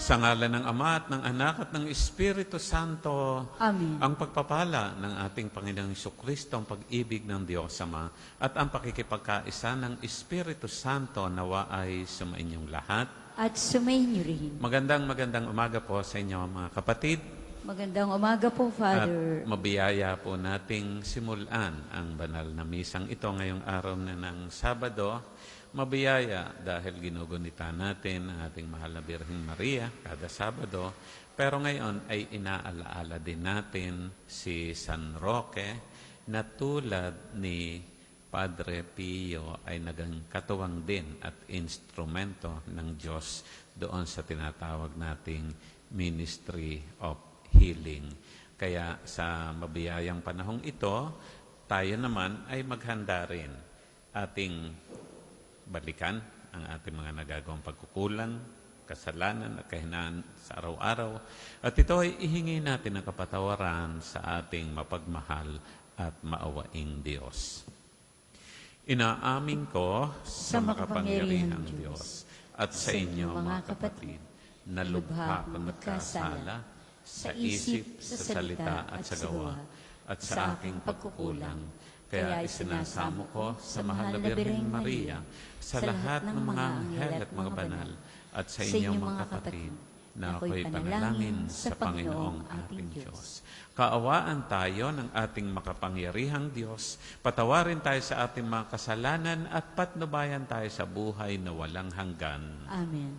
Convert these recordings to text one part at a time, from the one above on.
Sa ngalan ng Ama at ng Anak at ng Espiritu Santo, Amen. ang pagpapala ng ating Panginoong Jesucristo, ang pag-ibig ng Diyos Ama, at ang pakikipagkaisa ng Espiritu Santo nawa ay sumainyong lahat. At sumayin niyo rin. Magandang umaga po sa inyo mga kapatid. Magandang umaga po, Father. At mabiyaya po nating simulan ang banal na misang ito ngayong araw na ng Sabado. Mabiyaya dahil ginugunita natin ang ating mahal na Birheng Maria kada Sabado. Pero ngayon ay inaalaala din natin si San Roque na tulad ni Padre Pio ay naging katuwang din at instrumento ng Diyos doon sa tinatawag nating Ministry of Healing. Kaya sa mabiyayang panahong ito, tayo naman ay maghanda rin ating balikan ang ating mga nagagawang pagkukulang, kasalanan at kahinaan sa araw-araw. At ito ay ihingi natin ang kapatawaran sa ating mapagmahal at maawaing Diyos. Inaamin ko sa makapangyarihang Diyos at sa inyo mga kapatid na lubha kong nagkasala sa isip, sa salita at sa gawa at sa aking pagkukulang. Kaya isinasamo ko sa mahal na Birheng Maria, sa lahat ng mga anghel at mga banal, at sa inyong mga kapatid, na ako'y panalangin sa Panginoong ating Diyos. Kaawaan tayo ng ating makapangyarihang Diyos, patawarin tayo sa ating mga kasalanan at patnubayan tayo sa buhay na walang hanggan. Amen.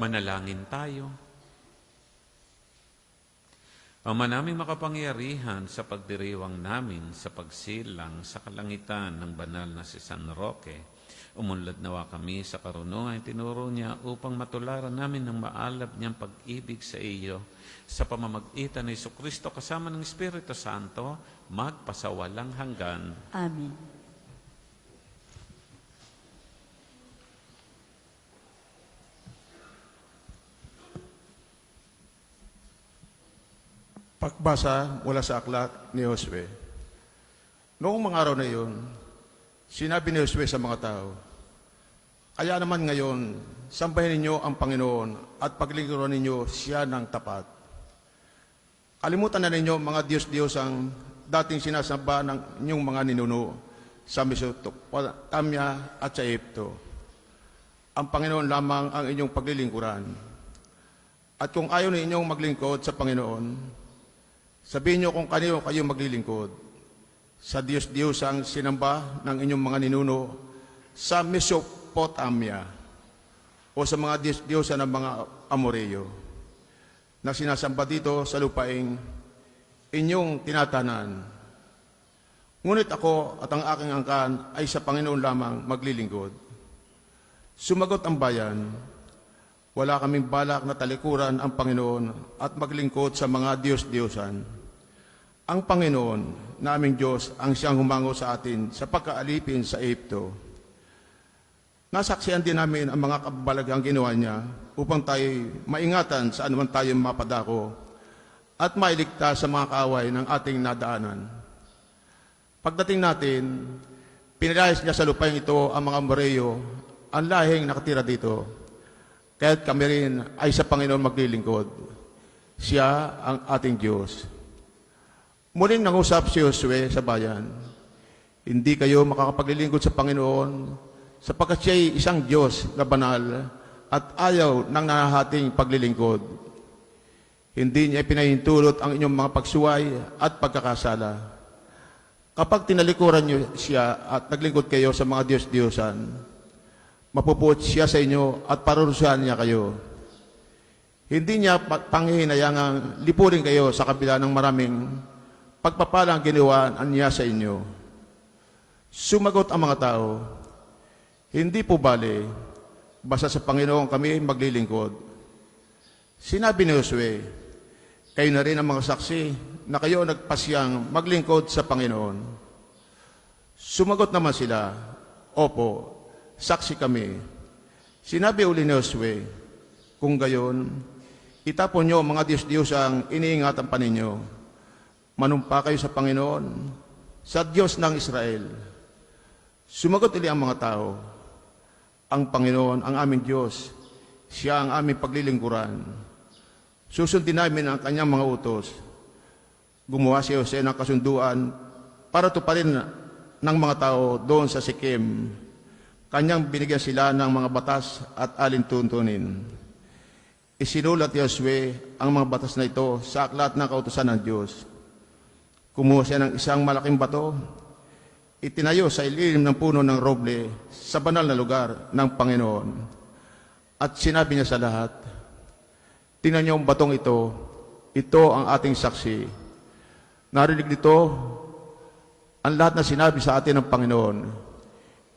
Manalangin tayo. Ama naming makapangyarihan, sa pagdiriwang namin sa pagsilang sa kalangitan ng banal na si San Roque, umunlad nawa kami sa karunungan tinuro niya upang matularan namin ng maalab niyang pag-ibig sa iyo sa pamamagitan ng Jesucristo kasama ng Espiritu Santo, magpasawalang hanggan. Amen. Pagbasa mula sa aklat ni Josue. Noong mga araw na iyon, sinabi ni Josue sa mga tao, kaya naman ngayon, sambahin ninyo ang Panginoon at paglingkuran ninyo siya ng tapat. Kalimutan na ninyo mga Diyos-Diyos ang dating sinasamba ng inyong mga ninuno sa Mesopotamia at sa Egypto. Ang Panginoon lamang ang inyong paglilingkuran. At kung ayaw ninyong maglingkod sa Panginoon, sabihin niyo kung kanino kayo maglilingkod. Sa Diyos-Diyos ang sinamba ng inyong mga ninuno sa Mesopotamia o sa mga Diyos-Diyosan ng mga Amoreo na sinasamba dito sa lupaing inyong tinatanan. Ngunit ako at ang aking angkan ay sa Panginoon lamang maglilingkod. Sumagot ang bayan, wala kaming balak na talikuran ang Panginoon at maglingkod sa mga Diyos-Diyosan. Ang Panginoon, naming Diyos, ang siyang humango sa atin sa pagkaalipin sa Egypto. Nasaksihan din namin ang mga kababalaghang ginawa niya upang tayo maingatan sa anuman tayo mapadako at mailigtas sa mga kaaway ng ating nadaanan. Pagdating natin, pinilayas niya sa lupain ito ang mga Amoreo, ang lahing nakatira dito. Kaya't kami rin ay sa Panginoon maglilingkod. Siya ang ating Diyos. Muling nangusap si Josue sa bayan, hindi kayo makakapaglilingkod sa Panginoon sapagkat siya'y isang Diyos na banal at ayaw ng nahahating paglilingkod. Hindi niya pinahintulot ang inyong mga pagsuway at pagkakasala. Kapag tinalikuran niyo siya at naglingkod kayo sa mga Diyos-Diyosan, mapupuot siya sa inyo at parurusahan niya kayo. Hindi niya panghihinayangang lipurin kayo sa kabila ng maraming pagpapalang ginawa niya sa inyo. Sumagot ang mga tao, hindi po bale, basta sa Panginoon kami maglilingkod. Sinabi ni Josue, kayo na rin ang mga saksi na kayo nagpasyang maglingkod sa Panginoon. Sumagot naman sila, opo, saksi kami. Sinabi uli ni Josue, kung gayon, itapon niyo mga Diyos-Diyos ang iniingatan pa ninyo. Manumpa kayo sa Panginoon, sa Diyos ng Israel. Sumagot uli ang mga tao, ang Panginoon ang aming Diyos, siya ang aming paglilingkuran. Susundin namin ang kanyang mga utos. Gumawa si Jose ng kasunduan para tuparin ng mga tao doon sa Sikem. Kanyang binigyan sila ng mga batas at alintuntunin. Isinulat ni Josue ang mga batas na ito sa aklat ng kautusan ng Diyos. Kumuha siya ng isang malaking bato, itinayo sa ilalim ng puno ng roble sa banal na lugar ng Panginoon. At sinabi niya sa lahat, tingnan niyo ang batong ito ang ating saksi. Narinig nito ang lahat na sinabi sa atin ng Panginoon.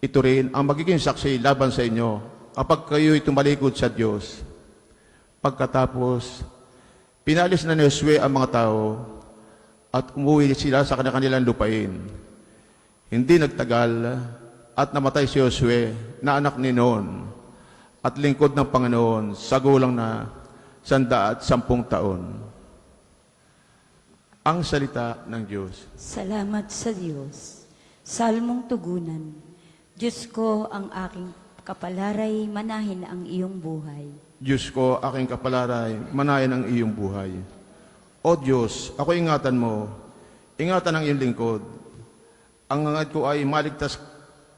Ito rin ang magiging saksi laban sa inyo kapag kayo'y tumalikod sa Diyos. Pagkatapos, pinalis na ni Josue ang mga tao at umuwi sila sa kanilang lupain. Hindi nagtagal at namatay si Josue na anak ni Nun at lingkod ng Panginoon sa gulang na 110 taon. Ang salita ng Diyos. Salamat sa Diyos. Salmong tugunan. Diyos ko, ang aking kapalaray, manahin ang iyong buhay. Diyos ko, aking kapalaray, manahin ang iyong buhay. O Diyos, ako ingatan mo, ingatan ang iyong lingkod. Ang hangad ko ay maligtas,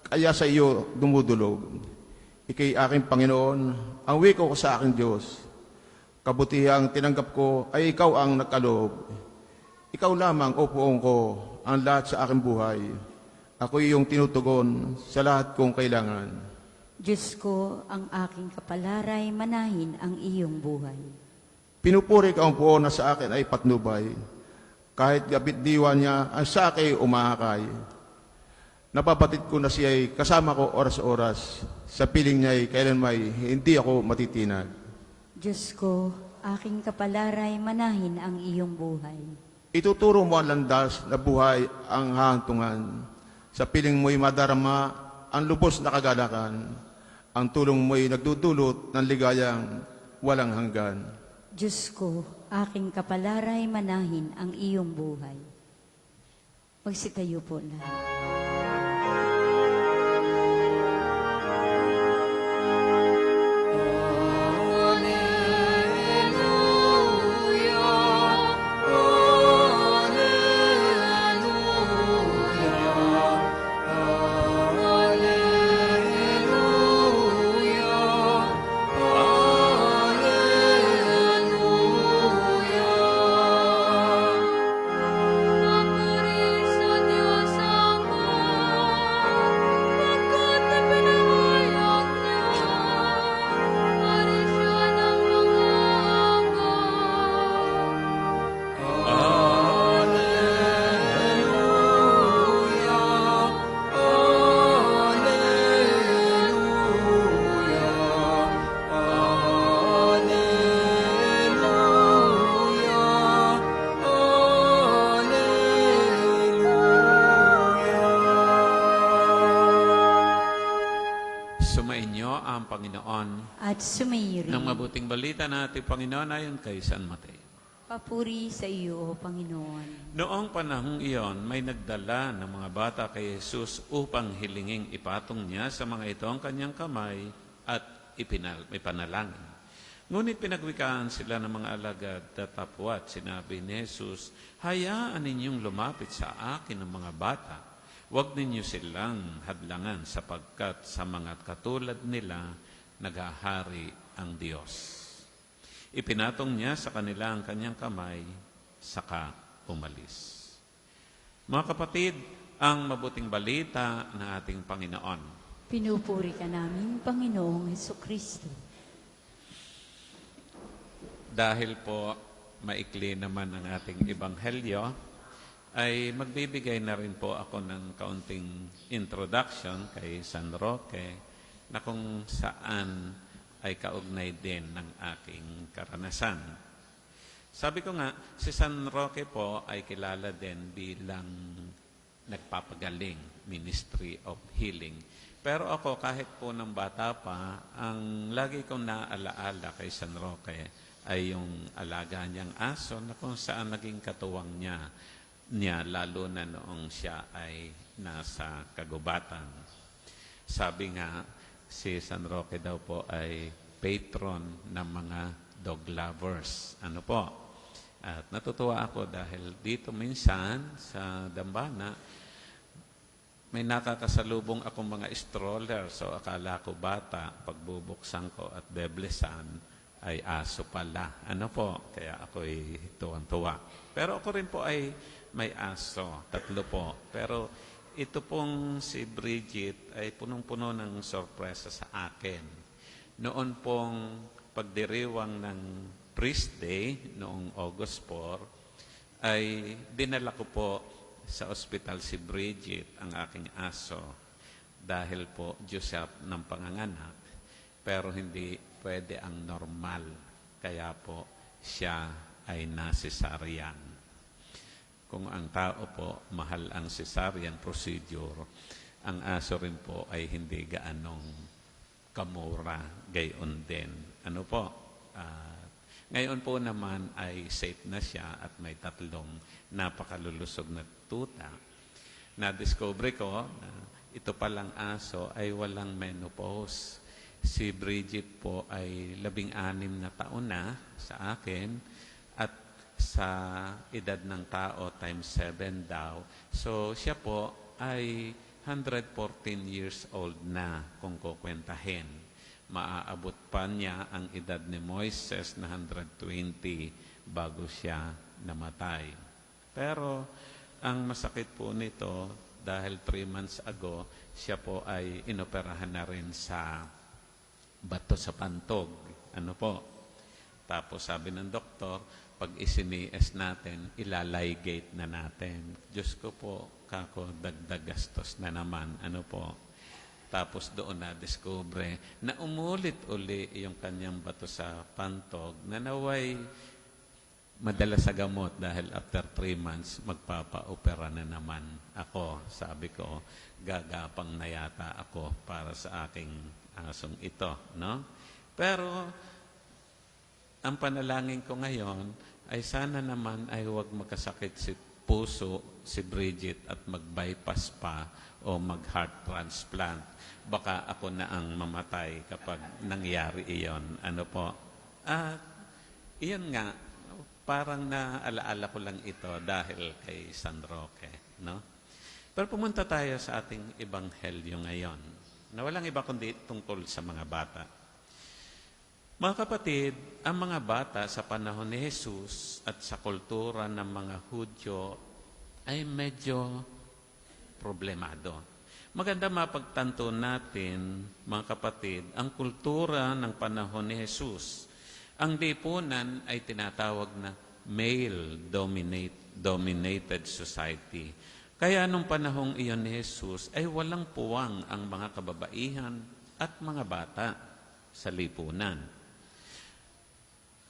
kaya sa iyo dumudulog. Ika'y aking Panginoon, ang wiko ko sa aking Diyos. Kabutihang tinanggap ko ay ikaw ang nagkaloob. Ikaw lamang, o Poong ko, ang lahat sa aking buhay. Ako iyong tinutugon sa lahat kong kailangan. Diyos ko, ang aking kapalaray, manahin ang iyong buhay. Pinupuri ka ang Poong na sa akin ay patnubay. Kahit gabit diwa niya, ang sa akin umakay. Napabatid ko na siya'y kasama ko oras-oras. Sa piling niya'y kailanmay hindi ako matitinag. Diyos ko, aking kapalaray, manahin ang iyong buhay. Ituturo mo ang landas na buhay ang hahantungan. Sa piling mo'y madarama ang lubos na kagalakan. Ang tulong mo'y nagdudulot ng ligayang walang hanggan. Diyos ko, aking kapalaray, manahin ang iyong buhay. Magsitayo po lahat. Sumainyo ang Panginoon. At sumayo rin. Ng mabuting balita na ating Panginoon ayon kay San Mateo. Papuri sa iyo, O Panginoon. Noong panahong iyon, may nagdala ng mga bata kay Jesus upang hilinging ipatong niya sa mga ito ang kanyang kamay at ipanalangin. Ngunit pinagwikaan sila ng mga alagad tatapwat. Sinabi ni Jesus, hayaan ninyong lumapit sa akin ng mga bata. Huwag ninyo silang hadlangan sapagkat sa mga katulad nila naghahari ang Diyos. Ipinatong niya sa kanila ang kanyang kamay, saka umalis. Mga kapatid, ang mabuting balita ng ating Panginoon. Pinupuri ka namin, Panginoong Hesukristo. Dahil po maikli naman ang ating ebanghelyo, ay magbibigay na rin po ako ng kaunting introduction kay San Roque na kung saan ay kaugnay din ng aking karanasan. Sabi ko nga, si San Roque po ay kilala din bilang nagpapagaling, Ministry of Healing. Pero ako kahit po ng bata pa, ang lagi kong naalaala kay San Roque ay yung alaga niyang aso na kung saan naging katuwang niya lalo na noong siya ay nasa kagubatan. Sabi nga, si San Roque daw po ay patron ng mga dog lovers. Ano po? At natutuwa ako dahil dito minsan sa Dambana, may nakakasalubong akong mga stroller. So akala ko bata, pagbubuksan ko at beblesan, ay aso pala. Ano po? Kaya ako'y tuwang-tuwa. Pero ako rin po ay may aso. 3 po. Pero ito pong si Bridget ay punong-puno ng sorpresa sa akin. Noon pong pagdiriwang ng Priest Day, noong August 4, ay dinala ko po sa ospital si Bridget, ang aking aso, dahil po Giuseppe ng panganganak, pero hindi pwede ang normal. Kaya po siya ay nasesaryan. Kung ang tao po, mahal ang cesarean procedure, ang aso rin po ay hindi gaanong kamura, gayon din. Ano po? Ngayon po naman ay safe na siya at may 3 napakalulusog na tuta. Na-discover ko na ito palang aso ay walang menopause. Si Bridget po ay 16 na taon na sa akin at sa edad ng tao times 7 daw. So siya po ay 114 years old na kung kukwentahin. Maaabot pa niya ang edad ni Moises na 120 bago siya namatay. Pero ang masakit po nito dahil 3 months ago, siya po ay inoperahan na rin sa bato sa pantog. Ano po? Tapos sabi ng doktor, pag isinies natin, ilaligate na natin. Diyos ko po, kako dagdag gastos na naman. Ano po? Tapos doon na-discover na umulit-uli yung kanyang bato sa pantog na naway madala sa gamot dahil after 3 months, magpapa-opera na naman ako. Sabi ko, gagapang na yata ako para sa aking asong ito. No? Pero, ang panalangin ko ngayon ay sana naman ay huwag magkasakit si puso, si Bridget, at mag-bypass pa o mag-heart transplant. Baka ako na ang mamatay kapag nangyari iyon. Ano po? At, iyon nga, parang naalaala ko lang ito dahil kay San Roque. No? Pero pumunta tayo sa ating ebanghelyo ngayon na walang iba kundi tungkol sa mga bata. Mga kapatid, ang mga bata sa panahon ni Jesus at sa kultura ng mga Hudyo ay medyo problemado. Maganda mapagtanto natin, mga kapatid, ang kultura ng panahon ni Jesus. Ang lipunan ay tinatawag na male-dominated society. Kaya nung panahong iyon ni Jesus ay walang puwang ang mga kababaihan at mga bata sa lipunan.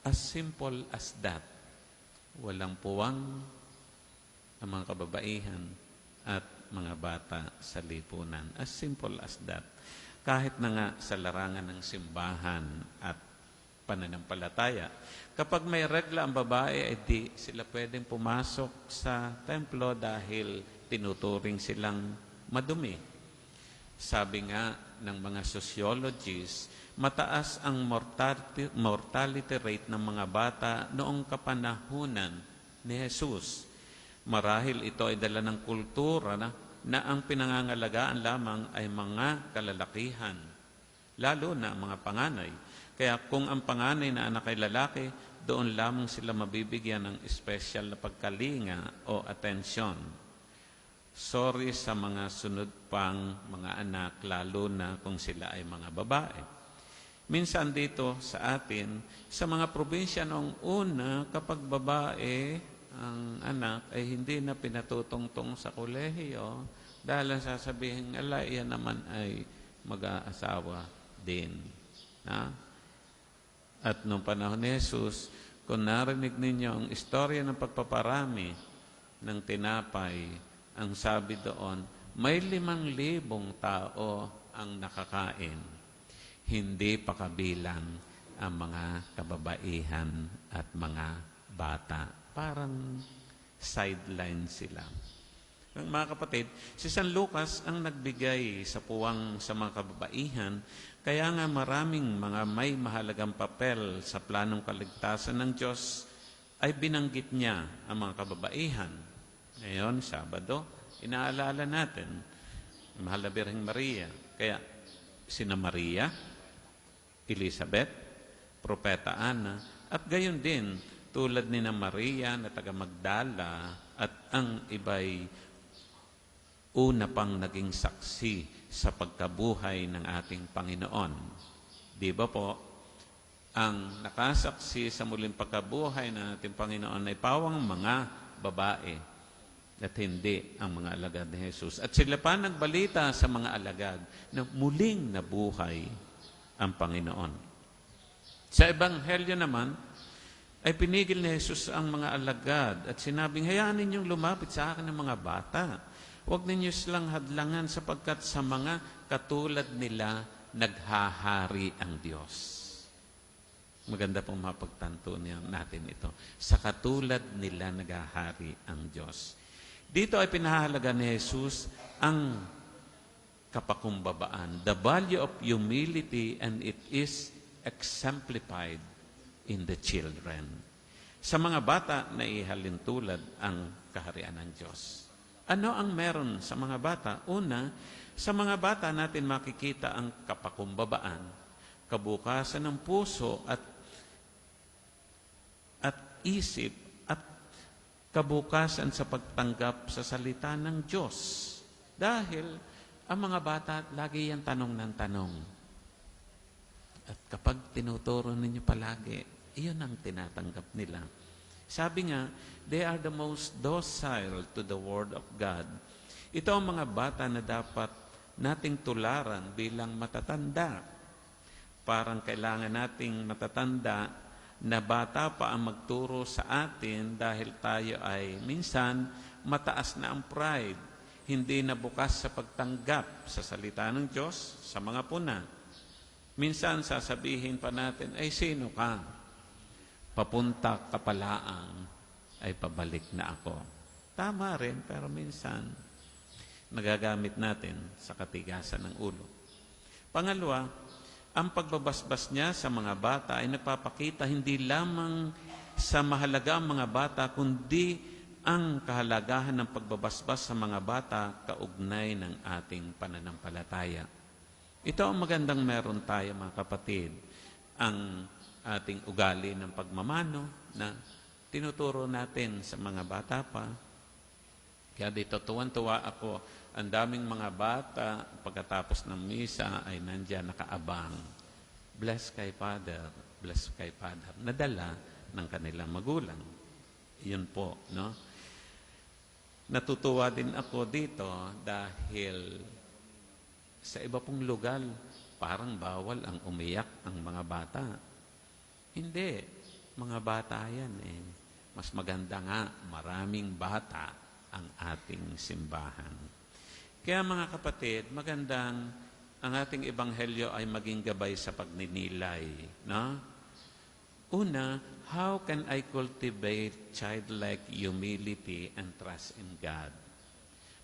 As simple as that. Walang puwang ang mga kababaihan at mga bata sa lipunan. As simple as that. Kahit na nga sa larangan ng simbahan at pananampalataya. Kapag may regla ang babae, di sila pwedeng pumasok sa templo dahil tinuturing silang madumi. Sabi nga ng mga sociologists, mataas ang mortality rate ng mga bata noong kapanahunan ni Jesus. Marahil ito ay dala ng kultura na ang pinangangalagaan lamang ay mga kalalakihan, lalo na ang mga panganay. Kaya kung ang panganay na anak ay lalaki, doon lamang sila mabibigyan ng special na pagkalinga o atensyon. Sorry sa mga sunod pang mga anak, lalo na kung sila ay mga babae. Minsan dito sa atin, sa mga probinsya noong una, kapag babae ang anak ay hindi na pinatutungtong sa kolehiyo dahil ang sasabihin, ala, iyan naman ay mag-aasawa din. At noong panahon ni Jesus, kung narinig ninyo ang istorya ng pagpaparami ng tinapay, ang sabi doon, may 5,000 tao ang nakakain. Hindi pa kabilang ang mga kababaihan at mga bata. Parang sideline sila. Mga kapatid, si San Lucas ang nagbigay sa puwang sa mga kababaihan, kaya nga maraming mga may mahalagang papel sa planong kaligtasan ng Diyos ay binanggit niya ang mga kababaihan. Ngayon, Sabado, inaalala natin, Mahal na Birheng Maria. Kaya, sina Maria, Elizabeth, Propeta Ana, at gayon din, tulad ni na Maria na taga Magdala at ang iba'y una pang naging saksi sa pagkabuhay ng ating Panginoon. Di ba po, ang nakasaksi sa muling pagkabuhay ng ating Panginoon ay pawang mga babae at hindi ang mga alagad ni Jesus. At sila pa nagbalita sa mga alagad na muling nabuhay ang Panginoon. Sa Ebanghelyo naman, ay pinigil ni Jesus ang mga alagad at sinabing, hayaan ninyong lumapit sa akin ng mga bata. Huwag ninyo silang hadlangan sapagkat sa mga katulad nila naghahari ang Diyos. Maganda pong mapagtanto natin ito. Sa katulad nila naghahari ang Diyos. Dito ay pinahalaga ni Jesus ang kapakumbabaan, the value of humility, and it is exemplified in the children. Sa mga bata na ihalin tulad ang kaharian ng Diyos. Ano ang meron sa mga bata? Una, sa mga bata natin makikita ang kapakumbabaan, kabukasan ng puso at isip at kabukasan sa pagtanggap sa salita ng Diyos. Dahil ang mga bata lagi yan tanong ng tanong. At kapag tinuturo ninyo palagi, iyon ang tinatanggap nila. Sabi nga, they are the most docile to the Word of God. Ito ang mga bata na dapat nating tularan bilang matatanda. Parang kailangan nating matatanda na bata pa ang magturo sa atin dahil tayo ay minsan mataas na ang pride. Hindi na bukas sa pagtanggap sa salita ng Diyos sa mga puna. Minsan sasabihin pa natin, ay sino ka? Papunta ka palaang, ay pabalik na ako. Tama rin, pero minsan nagagamit natin sa katigasan ng ulo. Pangalawa, ang pagbabasbas niya sa mga bata ay nagpapakita hindi lamang sa mahalaga ang mga bata, kundi ang kahalagahan ng pagbabasbas sa mga bata kaugnay ng ating pananampalataya. Ito ang magandang meron tayo, mga kapatid, ang ating ugali ng pagmamano na tinuturo natin sa mga bata pa. Kaya dito tuwan-tuwa ako, ang daming mga bata pagkatapos ng misa ay nandiyan nakaabang. Bless kay Father, bless kay Father. Nadala ng kanilang magulang. Yun po, no? Natutuwa din ako dito dahil sa iba pong lugar, parang bawal ang umiyak ang mga bata. Hindi. Mga bata yan eh. Mas maganda nga, maraming bata ang ating simbahan. Kaya mga kapatid, magandang ang ating ebanghelyo ay maging gabay sa pagninilay. No? Una, how can I cultivate childlike humility and trust in God?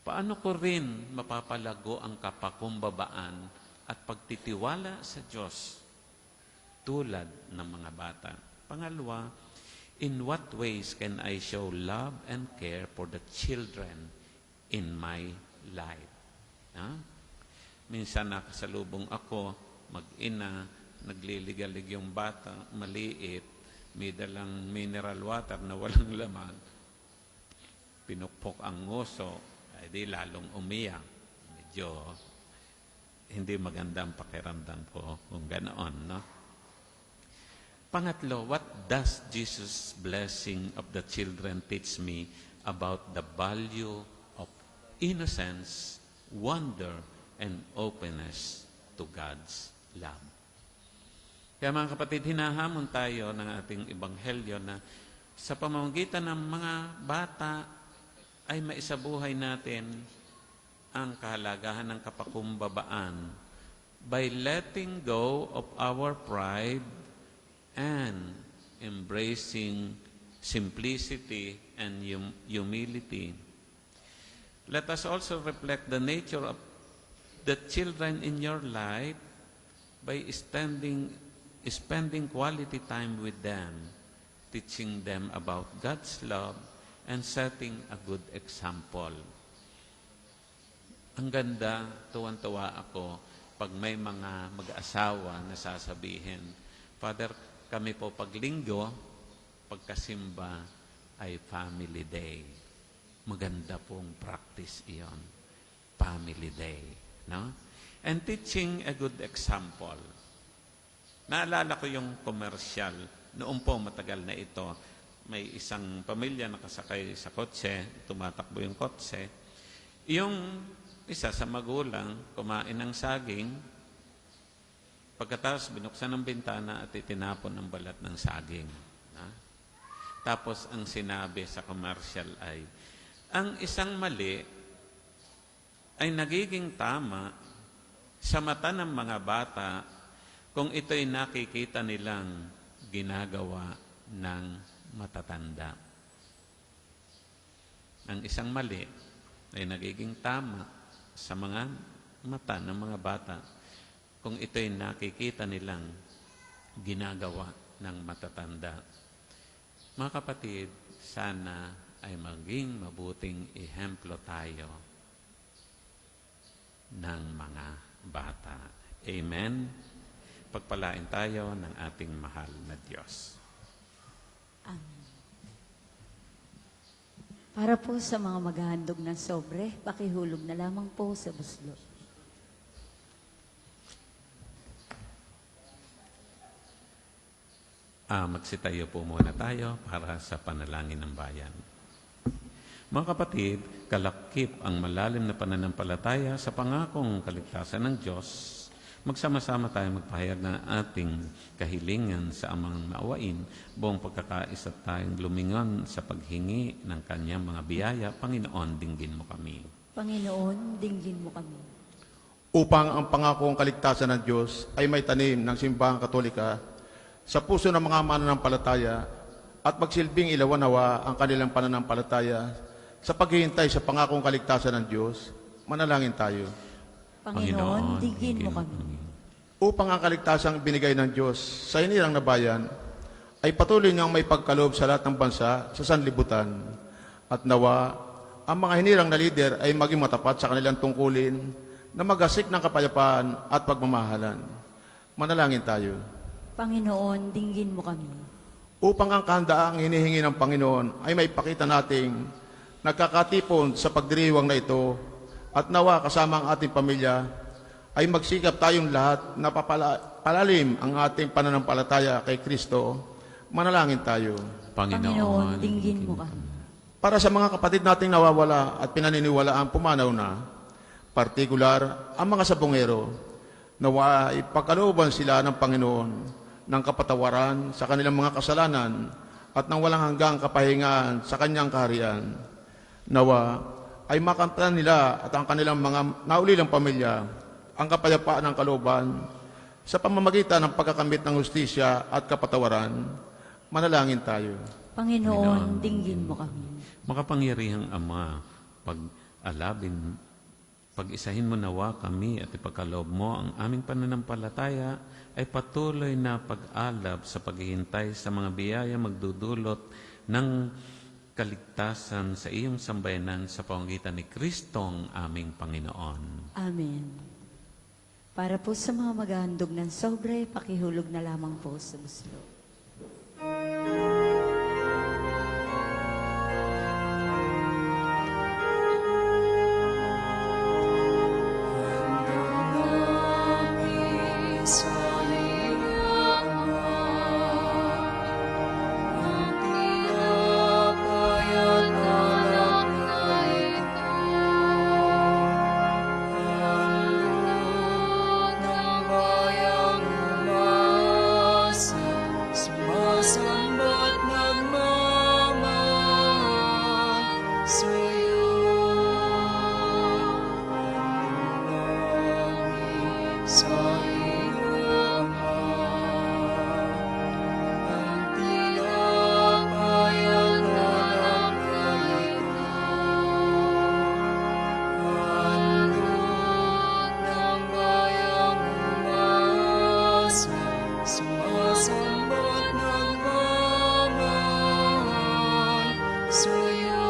paano ko rin mapapalago ang kapakumbabaan at pagtitiwala sa Diyos tulad ng mga bata? Pangalawa, in what ways can I show love and care for the children in my life? Minsan nakasalubong ako, mag-ina, nagliligalig yung bata, maliit, may dalang mineral water na walang laman, pinukpok ang nguso, ay di lalong umiyak. Medyo hindi magandang pakiramdam ko kung ganoon, no? Pangatlo, what does Jesus' blessing of the children teach me about the value of innocence, wonder, and openness to God's love? Kaya mga kapatid, hinahamon tayo ng ating ebanghelyo na sa pamamagitan ng mga bata ay maisabuhay natin ang kahalagahan ng kapakumbabaan by letting go of our pride and embracing simplicity and humility. Let us also reflect the nature of the children in your life by spending quality time with them, teaching them about God's love, and setting a good example. Ang ganda, tuwan-tuwa ako pag may mga mag-asawa na sasabihin, Father, kami po pag linggo, pagkasimba ay family day. Maganda pong practice iyon. Family day. No? And teaching a good example. Naalala ko yung commercial, noon po matagal na ito, may isang pamilya nakasakay sa kotse, tumatakbo yung kotse. Yung isa sa magulang, kumain ng saging, pagkatapos binuksan ng bintana at itinapon ang balat ng saging. Tapos ang sinabi sa commercial ay, ang isang mali ay nagiging tama sa mata ng mga bata kung ito'y nakikita nilang ginagawa ng matatanda. Ang isang mali ay nagiging tama sa mga mata ng mga bata kung ito'y nakikita nilang ginagawa ng matatanda. Mga kapatid, sana ay maging mabuting ehemplo tayo ng mga bata. Amen? Pagpalain tayo ng ating mahal na Diyos. Amen. Para po sa mga maghahandog ng sobre, pakihulog na lamang po sa buslo. Magsitayo po muna tayo para sa panalangin ng bayan. Mga kapatid, kalakip ang malalim na pananampalataya sa pangakong kaligtasan ng Diyos. Magsama-sama tayo magpahayag ng ating kahilingan sa amang maawain, buong pagkakaisa tayong lumingon sa paghingi ng kanyang mga biyaya. Panginoon, dinggin mo kami. Panginoon, dinggin mo kami. Upang ang pangakong kaligtasan ng Diyos ay may tanim ng simbahang katolika sa puso ng mga mananampalataya at magsilbing ilawan-nawa ang kanilang pananampalataya sa paghihintay sa pangakong kaligtasan ng Diyos. Manalangin tayo. Panginoon, dinggin mo kami. Upang ang kaligtasang binigay ng Diyos sa hinirang na bayan ay patuloy niyang may pagkaloob sa lahat ng bansa sa sanlibutan. At nawa, ang mga hinirang na lider ay maging matapat sa kanilang tungkulin na magasik ng kapayapaan at pagmamahalan. Manalangin tayo. Panginoon, dinggin mo kami. Upang ang kahandaang hinihingi ng Panginoon ay may pakita nating nagkakatipon sa pagdiriwang na ito at nawa kasama ang ating pamilya ay magsikap tayong lahat na palalim ang ating pananampalataya kay Kristo. Manalangin tayo. Panginoon, dinggin mo kami. Para sa mga kapatid nating nawawala at pinaniniwalaang pumanaw na, partikular ang mga sabongero, nawa ipagkalooban sila ng Panginoon ng kapatawaran sa kanilang mga kasalanan at ng walang hanggang kapahingaan sa kanyang kaharian. Nawa ay makamtan nila at ang kanilang mga naulilang pamilya ang kapayapaan ng kalooban sa pamamagitan ng pagkakamit ng hustisya at kapatawaran. Manalangin tayo. Panginoon, dinggin mo kami. Makapangyarihang Ama, alabin. Pag-isahin mo nawa kami at ipagkaloob mo ang aming pananampalataya ay patuloy na pag-alab sa paghihintay sa mga biyaya magdudulot ng kaligtasan sa iyong sambayanan sa pamamagitan ni Kristong aming Panginoon. Amen. Para po sa mga maghahandog ng sobre, pakihulog na lamang po sa buslo. Sumasambat nagmamahal sa'yo. Panalangin sa iyong ang tinapay at nalagay ko. Handog ng bayang umasa, sumasambat nagmamahal sa'yo.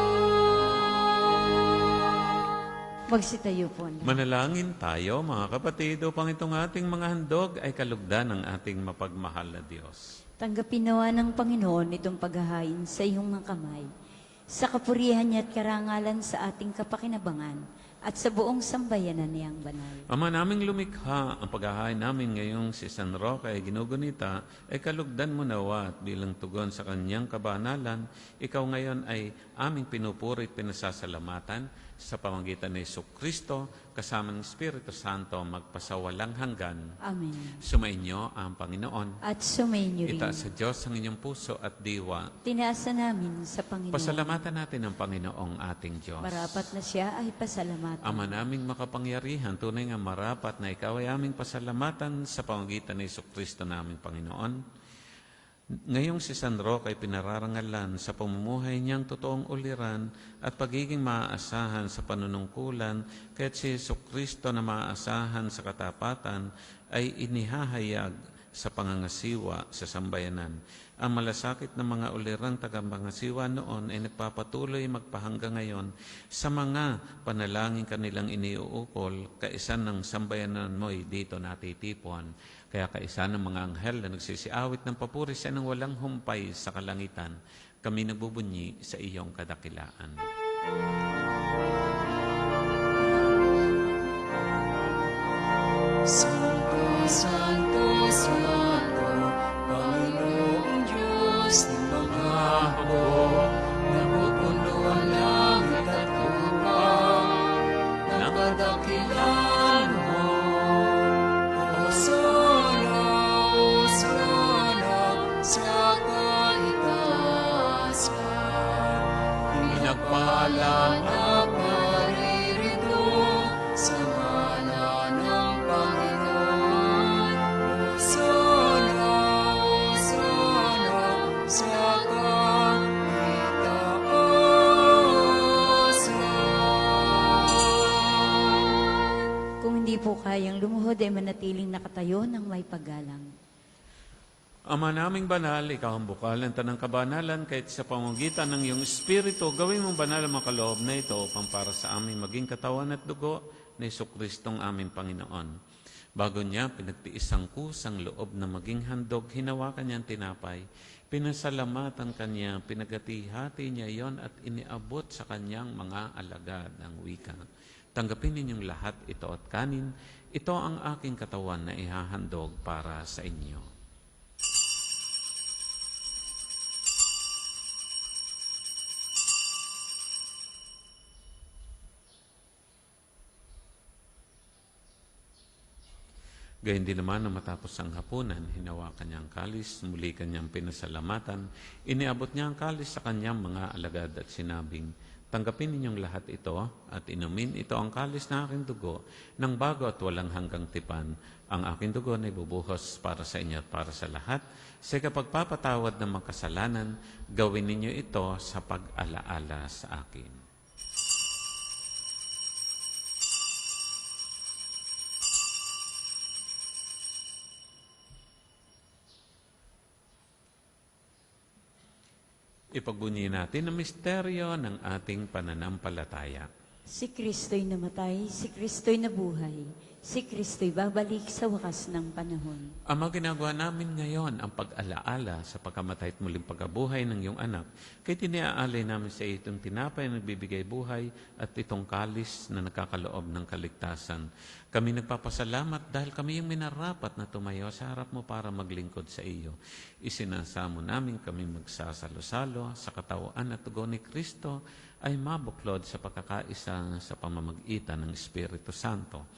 Magsitayo po na. Manalangin tayo, mga kapatid, upang itong ating mga handog ay kalugdan ng ating mapagmahal na Diyos. Tanggapin nawa ng Panginoon itong paghahain sa iyong mga kamay, sa kapurihan niya at karangalan sa ating kapakinabangan, at sa buong sambayanan niyang banal. Ama naming lumikha, ang paghahain namin ngayong si San Roque ay ginugunita, ay kalugdan mo nawa at bilang tugon sa kanyang kabanalan, ikaw ngayon ay aming pinupuri at pinasasalamatan sa pamamagitan ni Jesucristo, kasama ng Espiritu Santo, magpasawalang hanggan. Amen. Sumainyo ang Panginoon. At sumainyo rin. Itaas sa Diyos ang inyong puso at diwa. Tinaasa namin sa Panginoon. Pasalamatan natin ang Panginoong ating Diyos. Marapat na siya ay pasalamatan. Ama naming makapangyarihan, tunay nga marapat na ikaw ay aming pasalamatan sa pamamagitan ni Jesucristo naming Panginoon. Ngayong si San Roque ay pinararangalan sa pamumuhay niyang totoong uliran at pagiging maaasahan sa panunungkulan, kaya't si Jesucristo na maaasahan sa katapatan ay inihahayag sa pangangasiwa sa sambayanan. Ang malasakit ng mga ulirang tagapangasiwa noon ay nagpapatuloy magpahangga ngayon sa mga panalangin kanilang iniuukol, kaisan ng sambayanan mo'y dito natitipon. Kaya kaisa ng mga anghel na nagsisiawit ng papuri sa nang walang humpay sa kalangitan, kami nagbubunyi sa iyong kadakilaan. Santo, Santo, Santo, Panginoong Diyos ng mga hukbo, napupuno ang langit at lupa, napadakilan mo. Hosana sa kaitaasan, pinagpala na paririto sa ngalan ng Panginoon. Hosana sa kaitaasan. Kung hindi po kayang lumuhod, ay manatiling nakatayo ng may paggalang. Ama naming banal, ikaw ang bukalan tanang kabanalan, kahit sa pamamagitan ng iyong Espiritu, gawin mong banal ang makaloob na ito upang para sa aming maging katawan at dugo ni Jesucristong aming Panginoon. Bago niya, pinagtiis ang kusang loob na maging handog, hinawakan niya ang tinapay, pinasalamatan kanya, pinagati-hati niya yon at iniabot sa kanyang mga alagad ang wika. Tanggapin ninyong lahat ito at kanin, ito ang aking katawan na ihahandog para sa inyo. Gayun din naman na matapos ang hapunan, hinawakan niya ang kalis, muli kanyang pinasalamatan, iniabot niya ang kalis sa kanyang mga alagad at sinabing, tanggapin ninyong lahat ito at inumin ito ang kalis na aking dugo ng bago at walang hanggang tipan. Ang aking dugo na ibubuhos para sa inyo at para sa lahat. Sa kapagpapatawad ng mga kasalanan, gawin ninyo ito sa pag-alaala sa akin. Ipagbunyi natin ang misteryo ng ating pananampalataya. Si Kristo'y namatay, si Kristo'y nabuhay, si Kristo'y babalik sa wakas ng panahon. Ama, ginagawa namin ngayon ang pag-alaala sa pagkamatay at muling pagkabuhay ng iyong anak, kaya tiniaalay namin sa iyo itong tinapay na nagbibigay buhay at itong kalis na nagkakaloob ng kaligtasan. Kami nagpapasalamat dahil kami yung minarapat na tumayo sa harap mo para maglingkod sa iyo. Isinasamo namin kami magsasalo-salo sa katawan at tugon ni Kristo ay mabuklod sa pagkakaisa sa pamamagitan ng Espiritu Santo.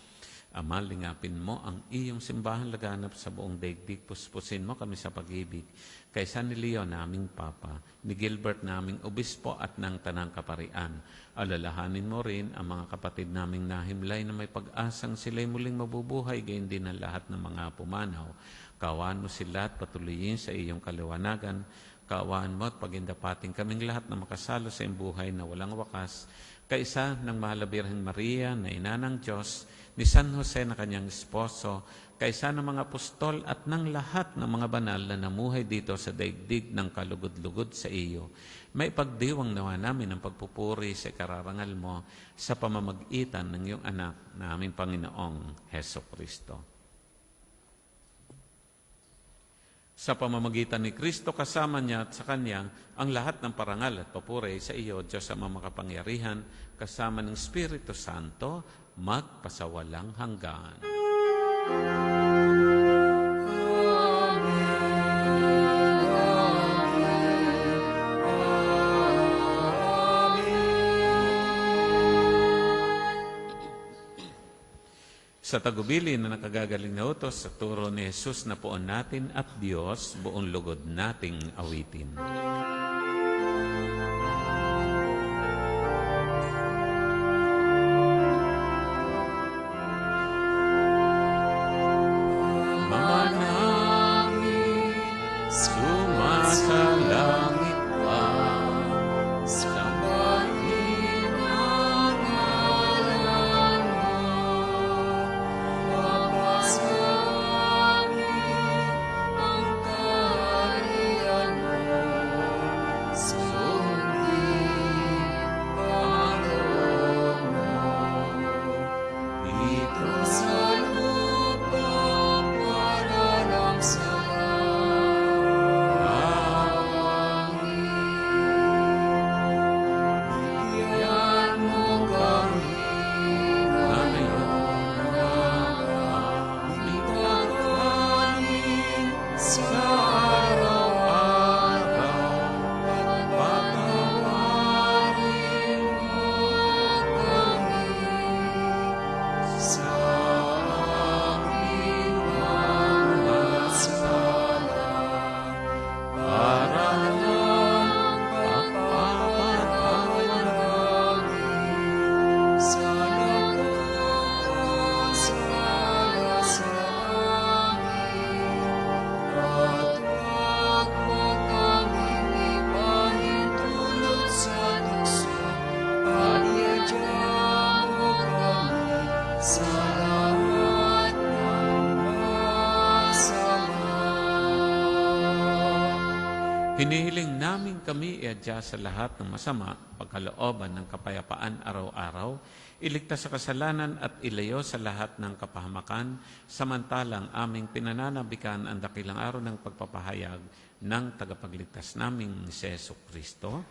Ama, lingapin mo ang iyong simbahan laganap sa buong daigdig. Puspusin mo kami sa pag-ibig. Kay San Leo naming Papa, ni Gilbert naming Obispo at ng Tanang Kaparian. Alalahanin mo rin ang mga kapatid naming nahimlay na may pag-asang sila'y muling mabubuhay, gayon din ang lahat ng mga pumanaw. Kaawaan mo sila at patuloyin sa iyong kaliwanagan. Kaawaan mo at pagindapating kaming lahat na makasalo sa iyong buhay na walang wakas. Kaisa ng Mahal na Birheng Maria na ina ng Diyos, ni San Jose na kanyang esposo, kaisa ng mga apostol at ng lahat ng mga banal na namuhay dito sa daigdig ng kalugod-lugod sa iyo. May pagdiwang nawa namin ang pagpupuri sa kararangal mo sa pamamagitan ng iyong anak na aming Panginoong Heso Kristo. Sa pamamagitan ni Kristo, kasama niya at sa Kanya, ang lahat ng parangal at papuri sa iyo, Diyos Ama makapangyarihan, kasama ng Espiritu Santo, magpasawalang hanggan. Sa tagubili na nakagagaling na utos sa turo ni Jesus na poon natin at Diyos, buong lugod nating awitin. Mamanangin, sumasalangit ka, sambahin ang ngalan mo. Hinihiling namin kami iadya sa lahat ng masama, pagkalooban ng kapayapaan araw-araw, iligtas sa kasalanan at ilayo sa lahat ng kapahamakan, samantalang aming pinananabikan ang dakilang araw ng pagpapahayag ng tagapagligtas naming si Jesu Kristo.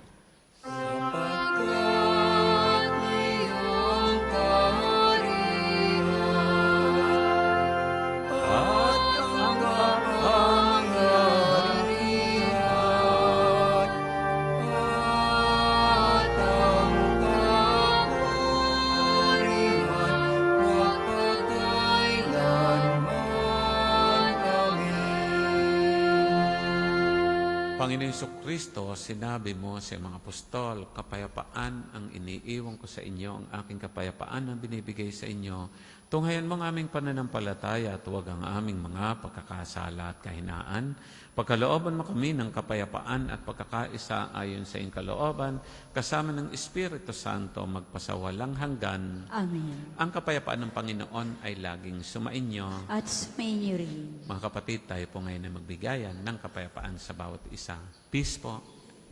Panginoon Jesucristo, sinabi mo sa mga apostol, kapayapaan ang iniiwan ko sa inyo, ang aking kapayapaan ang binibigay sa inyo. Tunghayan mo ang aming pananampalataya at huwag ang aming mga pagkakasala at kahinaan. Pagkalooban mo kami ng kapayapaan at pagkakaisa ayon sa iyong kalooban, kasama ng Espiritu Santo magpasawalang hanggan. Amen. Ang kapayapaan ng Panginoon ay laging sumainyo. At sumainyo rin. Mga kapatid, tayo po ngayon ay magbigayan ng kapayapaan sa bawat isa. Peace po.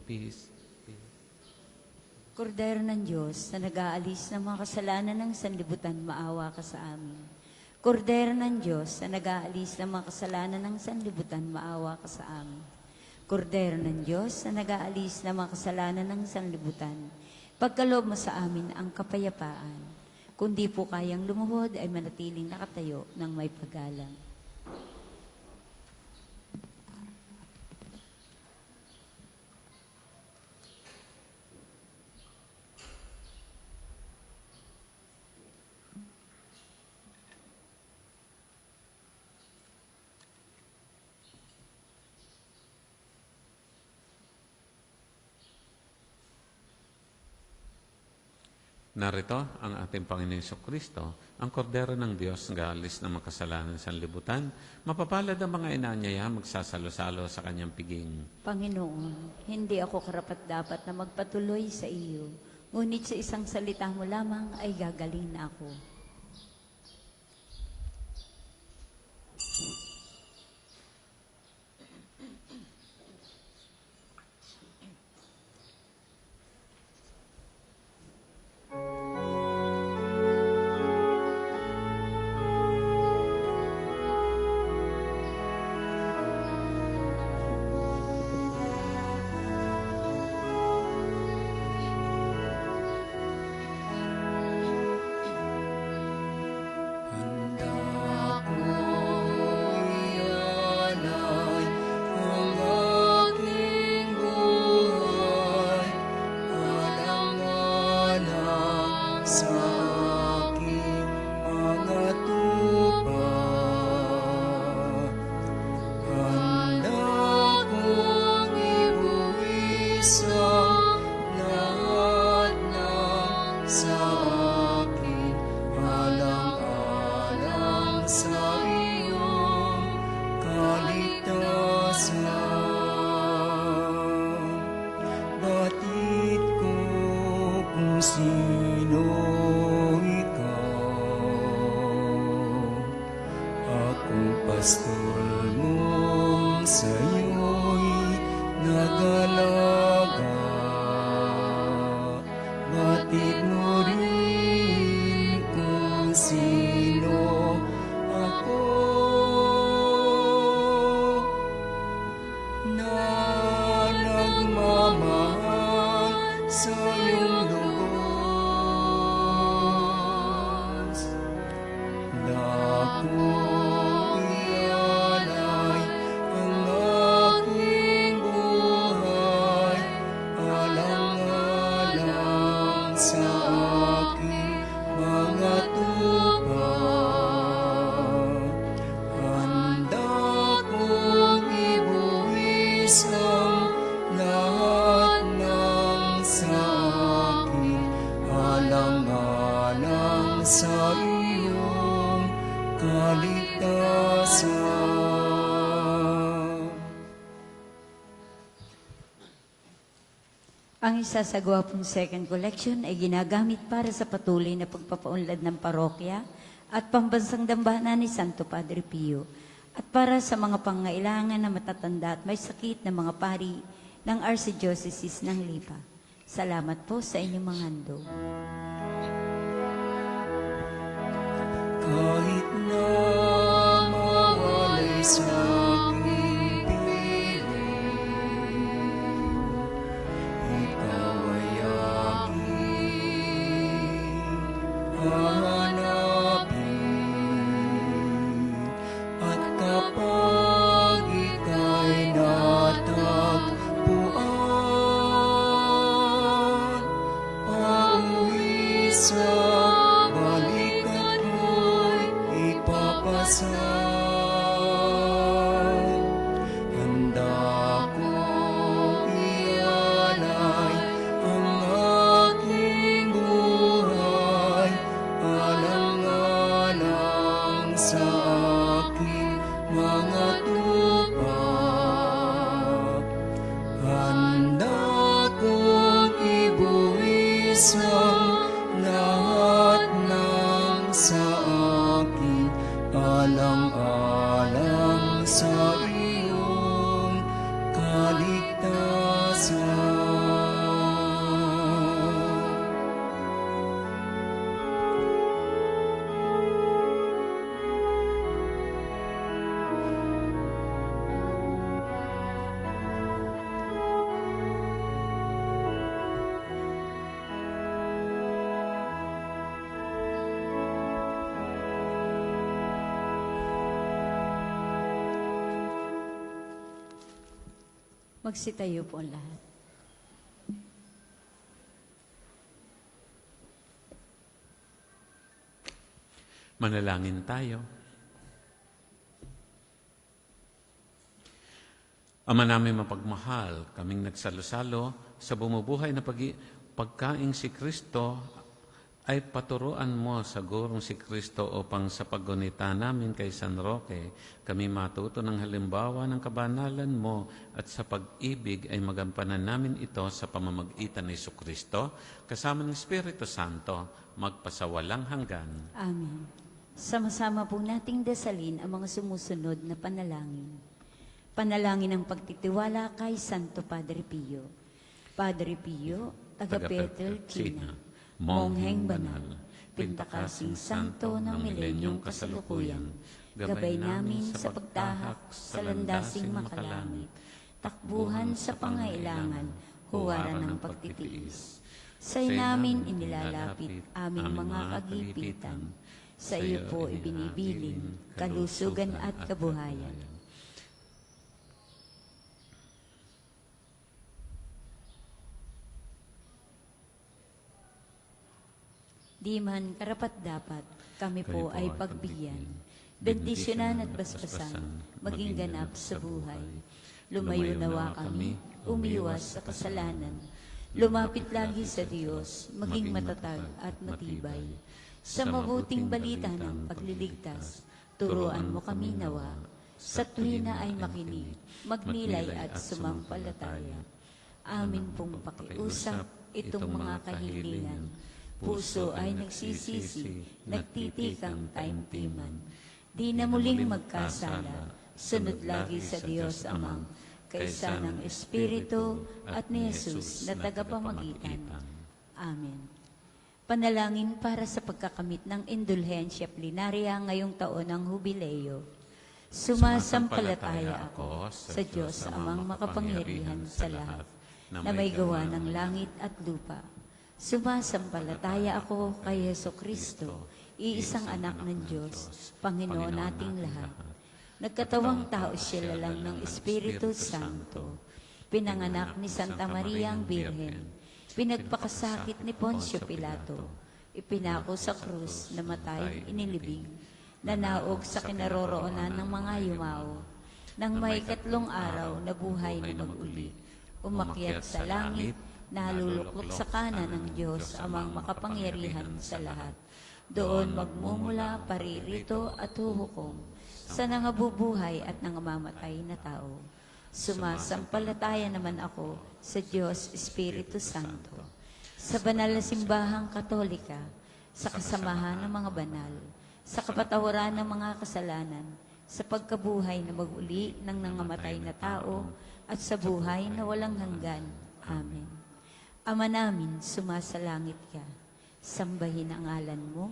Peace. Kordero ng Diyos na nag-aalis ng mga kasalanan ng sanlibutan, maawa ka sa amin. Kordero ng Diyos na nag-aalis ng mga kasalanan ng sanlibutan, maawa ka sa amin. Kordero ng Diyos na nag-aalis ng mga kasalanan ng sanlibutan, pagkaloob mo sa amin ang kapayapaan. Kung di po kayang lumuhod, ay manatiling nakatayo ng may paggalang. Narito ang ating Panginoon Jesucristo, ang kordero ng Diyos na gaalis ng mga kasalanan sa libutan. Mapapalad ang mga inanyaya magsasalo-salo sa kanyang piging. Panginoon, hindi ako karapat-dapat na magpatuloy sa iyo, ngunit sa isang salita mo lamang ay gagaling na ako. Ang isasagawa pong second collection ay ginagamit para sa patuloy na pagpapaunlad ng parokya at pambansang dambana ni Santo Padre Pio at para sa mga pangailangan na matatanda at may sakit na mga pari ng Archdiocese ng Lipa. Salamat po sa inyong mga handog. Kahit na mawalay sa aking piling, ikaw ay aking hahanapin. At kapag ika'y natagpuan, pauwi sa balikat mo'y ipapasan. Handa kong ialay ang aking buhay, alang-alang sa aking mga tupa. Handa kong ibuwis ang lahat ng sa akin, alang-alang sa iyong kaligtasan. Magsitayo po ang lahat. Manalangin tayo. Ama namin mapagmahal, kaming nagsalo-salo sa bumubuhay na pagkaing si Kristo ay paturuan mo sa gurong si Kristo upang sa paggunita namin kay San Roque, kami matuto ng halimbawa ng kabanalan mo at sa pag-ibig ay magampanan namin ito sa pamamagitan ni Kristo kasama ng Espiritu Santo magpasawalang hanggan. Amen. Sama-sama po nating dasalin ang mga sumusunod na panalangin. Panalangin ng pagtitiwala kay Santo Padre Pio. Padre Pio, taga Petrelcina, Mongheng Banal, Pintakasing Santo ng Milenyong Kasalukuyan, gabay namin sa pagtahak sa landasing makalangit, takbuhan sa pangailangan, huwaran ng pagtitiis. Sa'yo namin inilalapit aming mga kagipitan, sa iyo po ibinibiling kalusugan at kabuhayan. Di man karapat-dapat, kami po ay pagbigyan, bendisyonan at basbasan, maging ganap sa buhay. Lumayo nawa kami, umiwas sa kasalanan, lumapit lagi sa Diyos, maging matatag at matibay. Sa mabuting balita ng pagliligtas, turuan mo kami nawa, sa tuwina ay makinig, magnilay at sumampalataya. Amin pong pakiusap itong mga kahilingan. Puso ay nagsisisi, nagtitikang taimtiman. Di na muling magkasala, sunod lagi sa Diyos Amang, kaysa ng Espiritu at ni Jesus na tagapamagitan. Amen. Panalangin para sa pagkakamit ng indulhensya plenarya ngayong taon ng Hubileo. Sumasampalataya ako sa Diyos Amang makapangyarihan sa lahat, na may gawa ng langit at lupa. Sumasampalataya ako kay Jesucristo, iisang anak ng Diyos, Panginoon nating lahat. Nagkatawang tao siya lalang ng Espiritu Santo, pinanganak ni Santa Maria ang Birhen, pinagpakasakit ni Poncio Pilato, ipinako sa krus, namatay, inilibing, nanaog sa kinaroroonan ng mga yumao, nang may 3 araw na buhay na mag-uli, umakyat sa langit, naluluklok sa kanan ng Diyos Amang makapangyarihan sa lahat. Doon magmumula, paririto at huhukom sa nangabubuhay at nangamamatay na tao. Sumasampalataya naman ako sa Diyos Espiritu Santo, sa banal na simbahang katolika, sa kasamahan ng mga banal, sa kapatawaran ng mga kasalanan, sa pagkabuhay na mag-uli ng nangamatay na tao, at sa buhay na walang hanggan. Amen. Ama namin, sumasalangit ka, sambahin ang ngalan mo,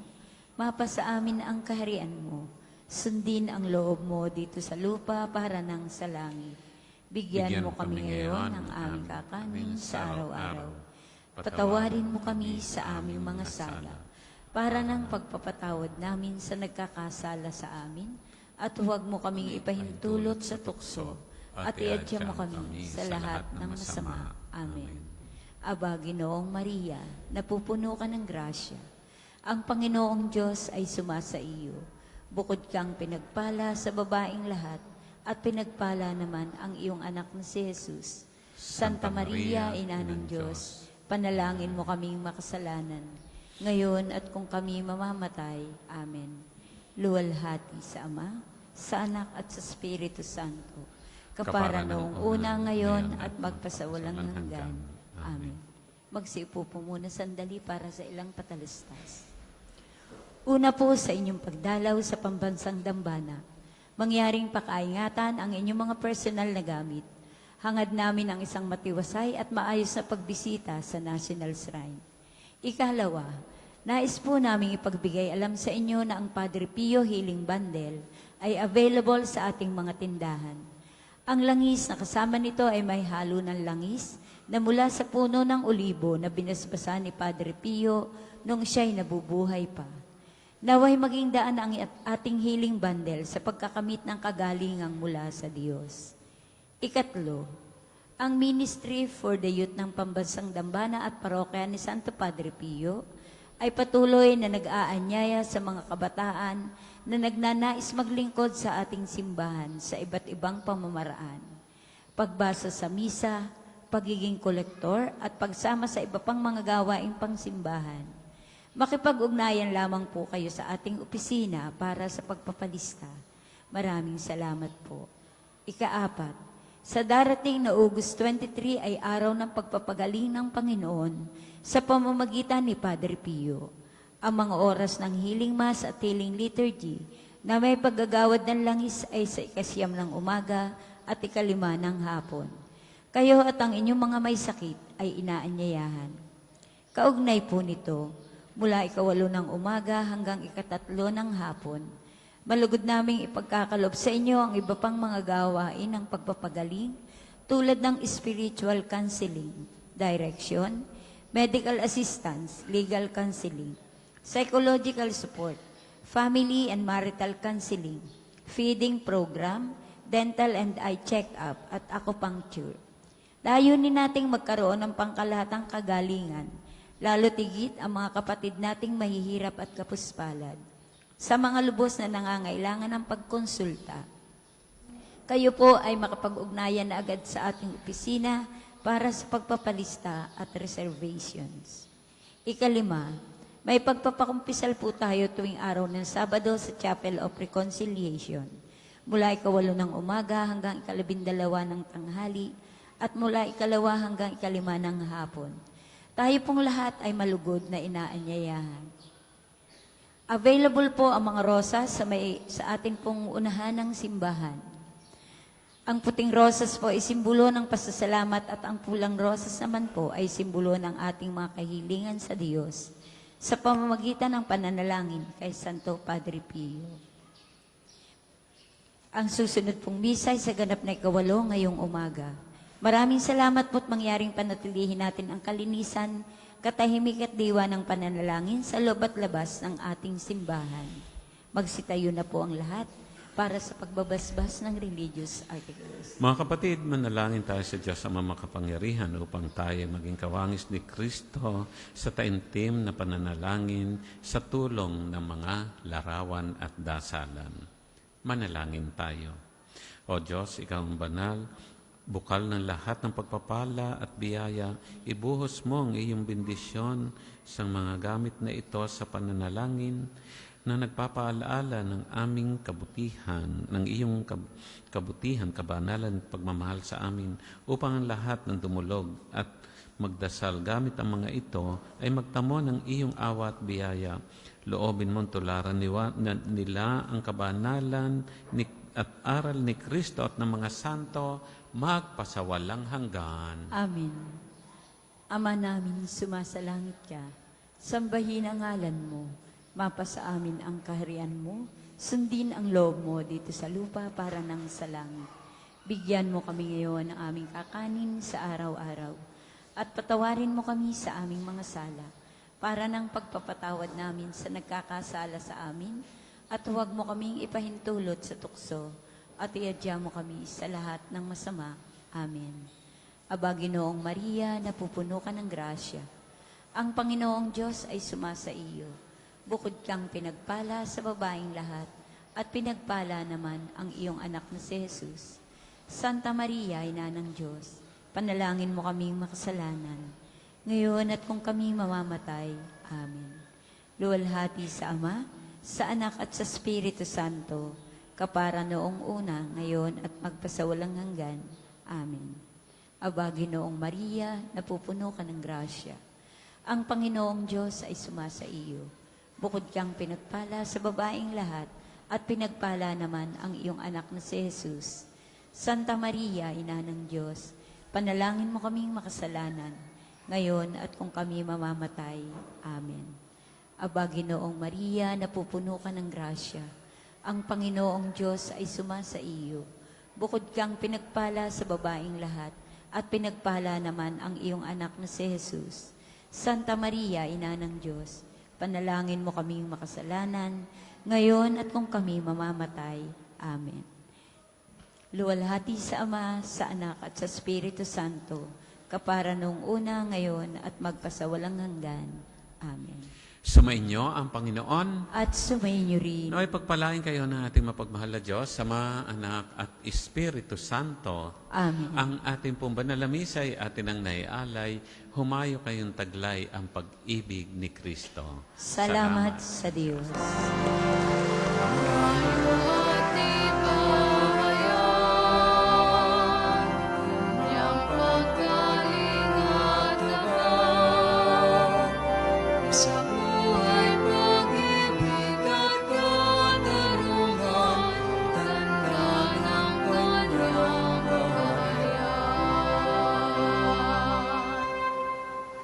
mapasa amin ang kaharian mo, sundin ang loob mo dito sa lupa para nang sa langit. Bigyan mo kami ngayon ng aming kakanin sa araw-araw. Patawarin mo kami sa aming mga sala, para ng pagpapatawad namin sa nagkakasala sa amin, at huwag mo kaming ipahintulot sa tukso, at iadya mo kami sa lahat ng masama. Amen. Aba, Ginoong Maria, napupuno ka ng grasya. Ang Panginoong Diyos ay sumasa iyo. Bukod kang pinagpala sa babaeng lahat, at pinagpala naman ang iyong anak na si Jesus. Santa Maria, Ina ng Diyos, panalangin mo kaming makasalanan, ngayon at kung kami mamamatay. Amen. Luwalhati sa Ama, sa Anak at sa Espiritu Santo, kapara noong una, ngayon at magpasawalang hanggan. Amen. Magsiupo po muna sandali para sa ilang patalastas. Una po sa inyong pagdalaw sa pambansang dambana, mangyaring pakaingatan ang inyong mga personal na gamit. Hangad namin ang isang matiwasay at maayos na pagbisita sa National Shrine. Ikalawa, nais po namin ipagbigay alam sa inyo na ang Padre Pio Healing Bundle ay available sa ating mga tindahan. Ang langis na kasama nito ay may halo ng langis na mula sa puno ng olibo na binasbasan ni Padre Pio nung siya'y nabubuhay pa. Naway maging daan ang ating healing bundle sa pagkakamit ng kagalingang mula sa Diyos. Ikatlo, ang Ministry for the Youth ng Pambansang Dambana at Parokya ni Santo Padre Pio ay patuloy na nag-aanyaya sa mga kabataan na nagnanais maglingkod sa ating simbahan sa iba't ibang pamamaraan. Pagbasa sa misa, pagiging kolektor at pagsama sa iba pang mga gawaing pangsimbahan. Makipag-ugnayan lamang po kayo sa ating opisina para sa pagpapalista. Maraming salamat po. Ika-4, sa darating na August 23 ay araw ng pagpapagaling ng Panginoon sa pamamagitan ni Padre Pio. Ang mga oras ng healing mass at healing liturgy na may paggagawad ng langis ay sa 9 ng umaga at 5 ng hapon. Kayo at ang inyong mga may sakit ay inaanyayahan. Kaugnay po nito, mula 8 ng umaga hanggang 3 ng hapon, malugod naming ipagkakalob sa inyo ang iba pang mga gawain ng pagpapagaling tulad ng spiritual counseling, direction, medical assistance, legal counseling, psychological support, family and marital counseling, feeding program, dental and eye check-up at acupuncture. Layunin nating magkaroon ng pangkalahatang kagalingan, lalo tigit ang mga kapatid nating mahihirap at kapuspalad. Sa mga lubos na nangangailangan ng pagkonsulta, kayo po ay makapag-ugnayan na agad sa ating opisina para sa pagpapalista at reservations. 5, may pagpapakumpisal po tayo tuwing araw ng Sabado sa Chapel of Reconciliation. Mula 8 ng umaga hanggang 12 ng tanghali at mula 2 hanggang 5 ng hapon. Tayo pong lahat ay malugod na inaanyayahan. Available po ang mga rosas sa atin pong unahan ng simbahan. Ang puting rosas po ay simbolo ng pasasalamat at ang pulang rosas naman po ay simbolo ng ating mga kahilingan sa Diyos sa pamamagitan ng pananalangin kay Santo Padre Pio. Ang susunod pong misa ay sa ganap na 8 ngayong umaga. Maraming salamat po't mangyaring panatilihin natin ang kalinisan, katahimik at diwa ng pananalangin sa loob at labas ng ating simbahan. Magsitayo na po ang lahat para sa pagbabasbas ng religious articles. Mga kapatid, manalangin tayo sa Diyos Ama makapangyarihan upang tayo maging kawangis ni Kristo sa taimtim na pananalangin sa tulong ng mga larawan at dasalan. Manalangin tayo. O Diyos, Ikaw ang banal, bukal ng lahat ng pagpapala at biyaya, ibuhos mo ang iyong bendisyon sa mga gamit na ito sa pananalangin na nagpapaalaala ng aming kabutihan, ng iyong kabutihan, kabanalan at pagmamahal sa amin upang ang lahat ng dumulog at magdasal gamit ang mga ito ay magtamo ng iyong awa at biyaya. Loobin mong tularan nila ang kabanalan at aral ni Kristo at ng mga santo magpasawalang hanggan. Amen. Ama namin, sumasalangit ka. Sambahin ang ngalan mo. Mapasa amin ang kaharian mo. Sundin ang loob mo dito sa lupa para nang sa langit. Bigyan mo kami ngayon ng aming kakanin sa araw-araw. At patawarin mo kami sa aming mga sala para ng pagpapatawad namin sa nagkakasala sa amin. At huwag mo kaming ipahintulot sa tukso at iadya mo kami sa lahat ng masama. Amen. Aba, Ginoong Maria, napupuno ka ng grasya. Ang Panginoong Diyos ay sumasa iyo. Bukod kang pinagpala sa babaeng lahat, at pinagpala naman ang iyong anak na si Jesus. Santa Maria, Ina ng Diyos, panalangin mo kaming makasalanan, ngayon at kung kami mamamatay. Amen. Luwalhati sa Ama, sa Anak at sa Espiritu Santo, kapara noong una, ngayon at magpasawalang hanggan. Amen. Aba, Ginoong Maria, napupuno ka ng grasya. Ang Panginoong Diyos ay sumasa iyo. Bukod kang pinagpala sa babaeng lahat, at pinagpala naman ang iyong anak na si Jesus. Santa Maria, Ina ng Diyos, panalangin mo kaming makasalanan, ngayon at kung kami mamamatay. Amen. Aba, Ginoong Maria, napupuno ka ng grasya. Ang Panginoong Diyos ay sumasa iyo. Bukod kang pinagpala sa babaeng lahat, at pinagpala naman ang iyong anak na si Jesus. Santa Maria, Ina ng Diyos, panalangin mo kaming makasalanan, ngayon at kung kami mamamatay. Amen. luwalhati sa Ama, sa Anak at sa Espiritu Santo, kapara noong una, ngayon at magpasawalang hanggan. Amen. Sumainyo ang Panginoon. At sumainyo rin. Naway pagpalain kayo ng ating mapagmahal na Diyos, Ama, Anak at Espiritu Santo. Amen. Ang ating pong banal na misa ay atin ang naialay, humayo kayong taglay ang pag-ibig ni Kristo. Salamat sa Diyos.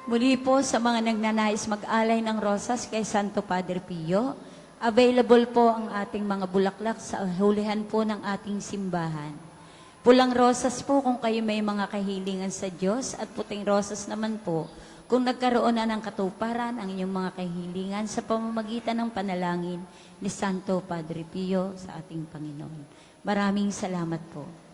Muli po sa mga nagnanais mag-alay ng rosas kay Santo Padre Pio, available po ang ating mga bulaklak sa hulihan po ng ating simbahan. Pulang rosas po kung kayo may mga kahilingan sa Diyos at puting rosas naman po kung nagkaroon na ng katuparan ang inyong mga kahilingan sa pamamagitan ng panalangin ni Santo Padre Pio sa ating Panginoon. Maraming salamat po.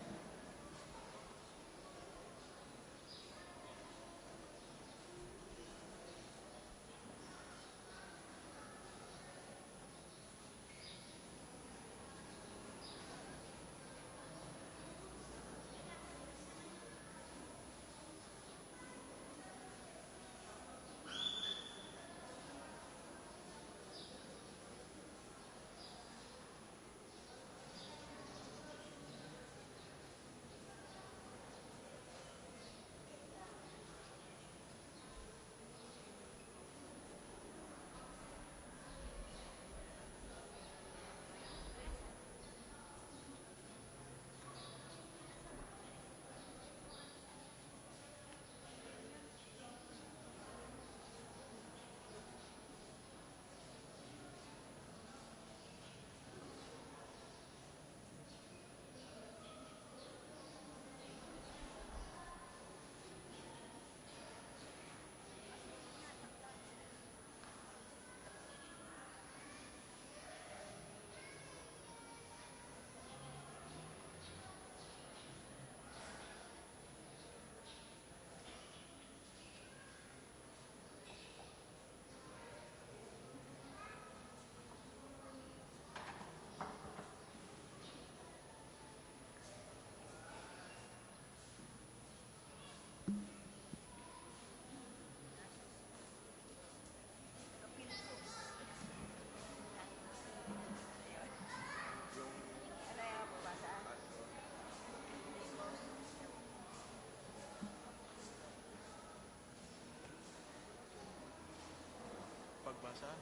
Pagbasa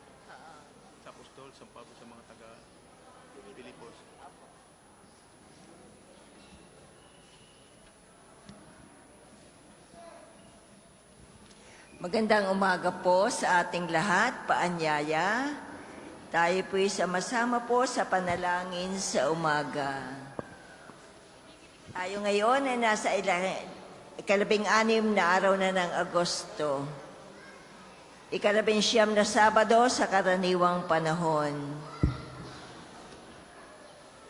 sa apostol, sa Pablo sa mga taga Pilipos. Magandang umaga po sa ating lahat, paanyaya. Tayo po'y sama-sama po sa panalangin sa umaga. Tayo ngayon ay nasa ikalabing-anim na araw na ng Agosto. Ikalabing-siyam na Sabado sa karaniwang panahon.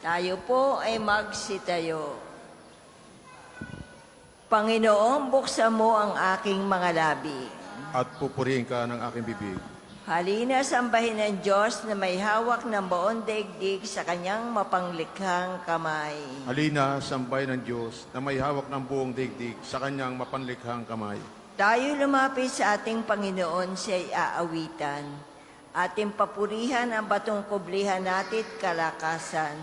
Tayo po ay magsitayo. Panginoon, buksan mo ang aking mga labi. At pupurihin ka ng aking bibig. Halina sambahin ng Diyos na may hawak ng buong daigdig sa kanyang mapanglikhang kamay. Halina, sambay ng Diyos na may hawak ng buong daigdig sa kanyang mapanlikhang kamay. Tayo lumapit sa ating Panginoon, siya'y aawitan. Ating papurihan ang batong kublihan natin kalakasan.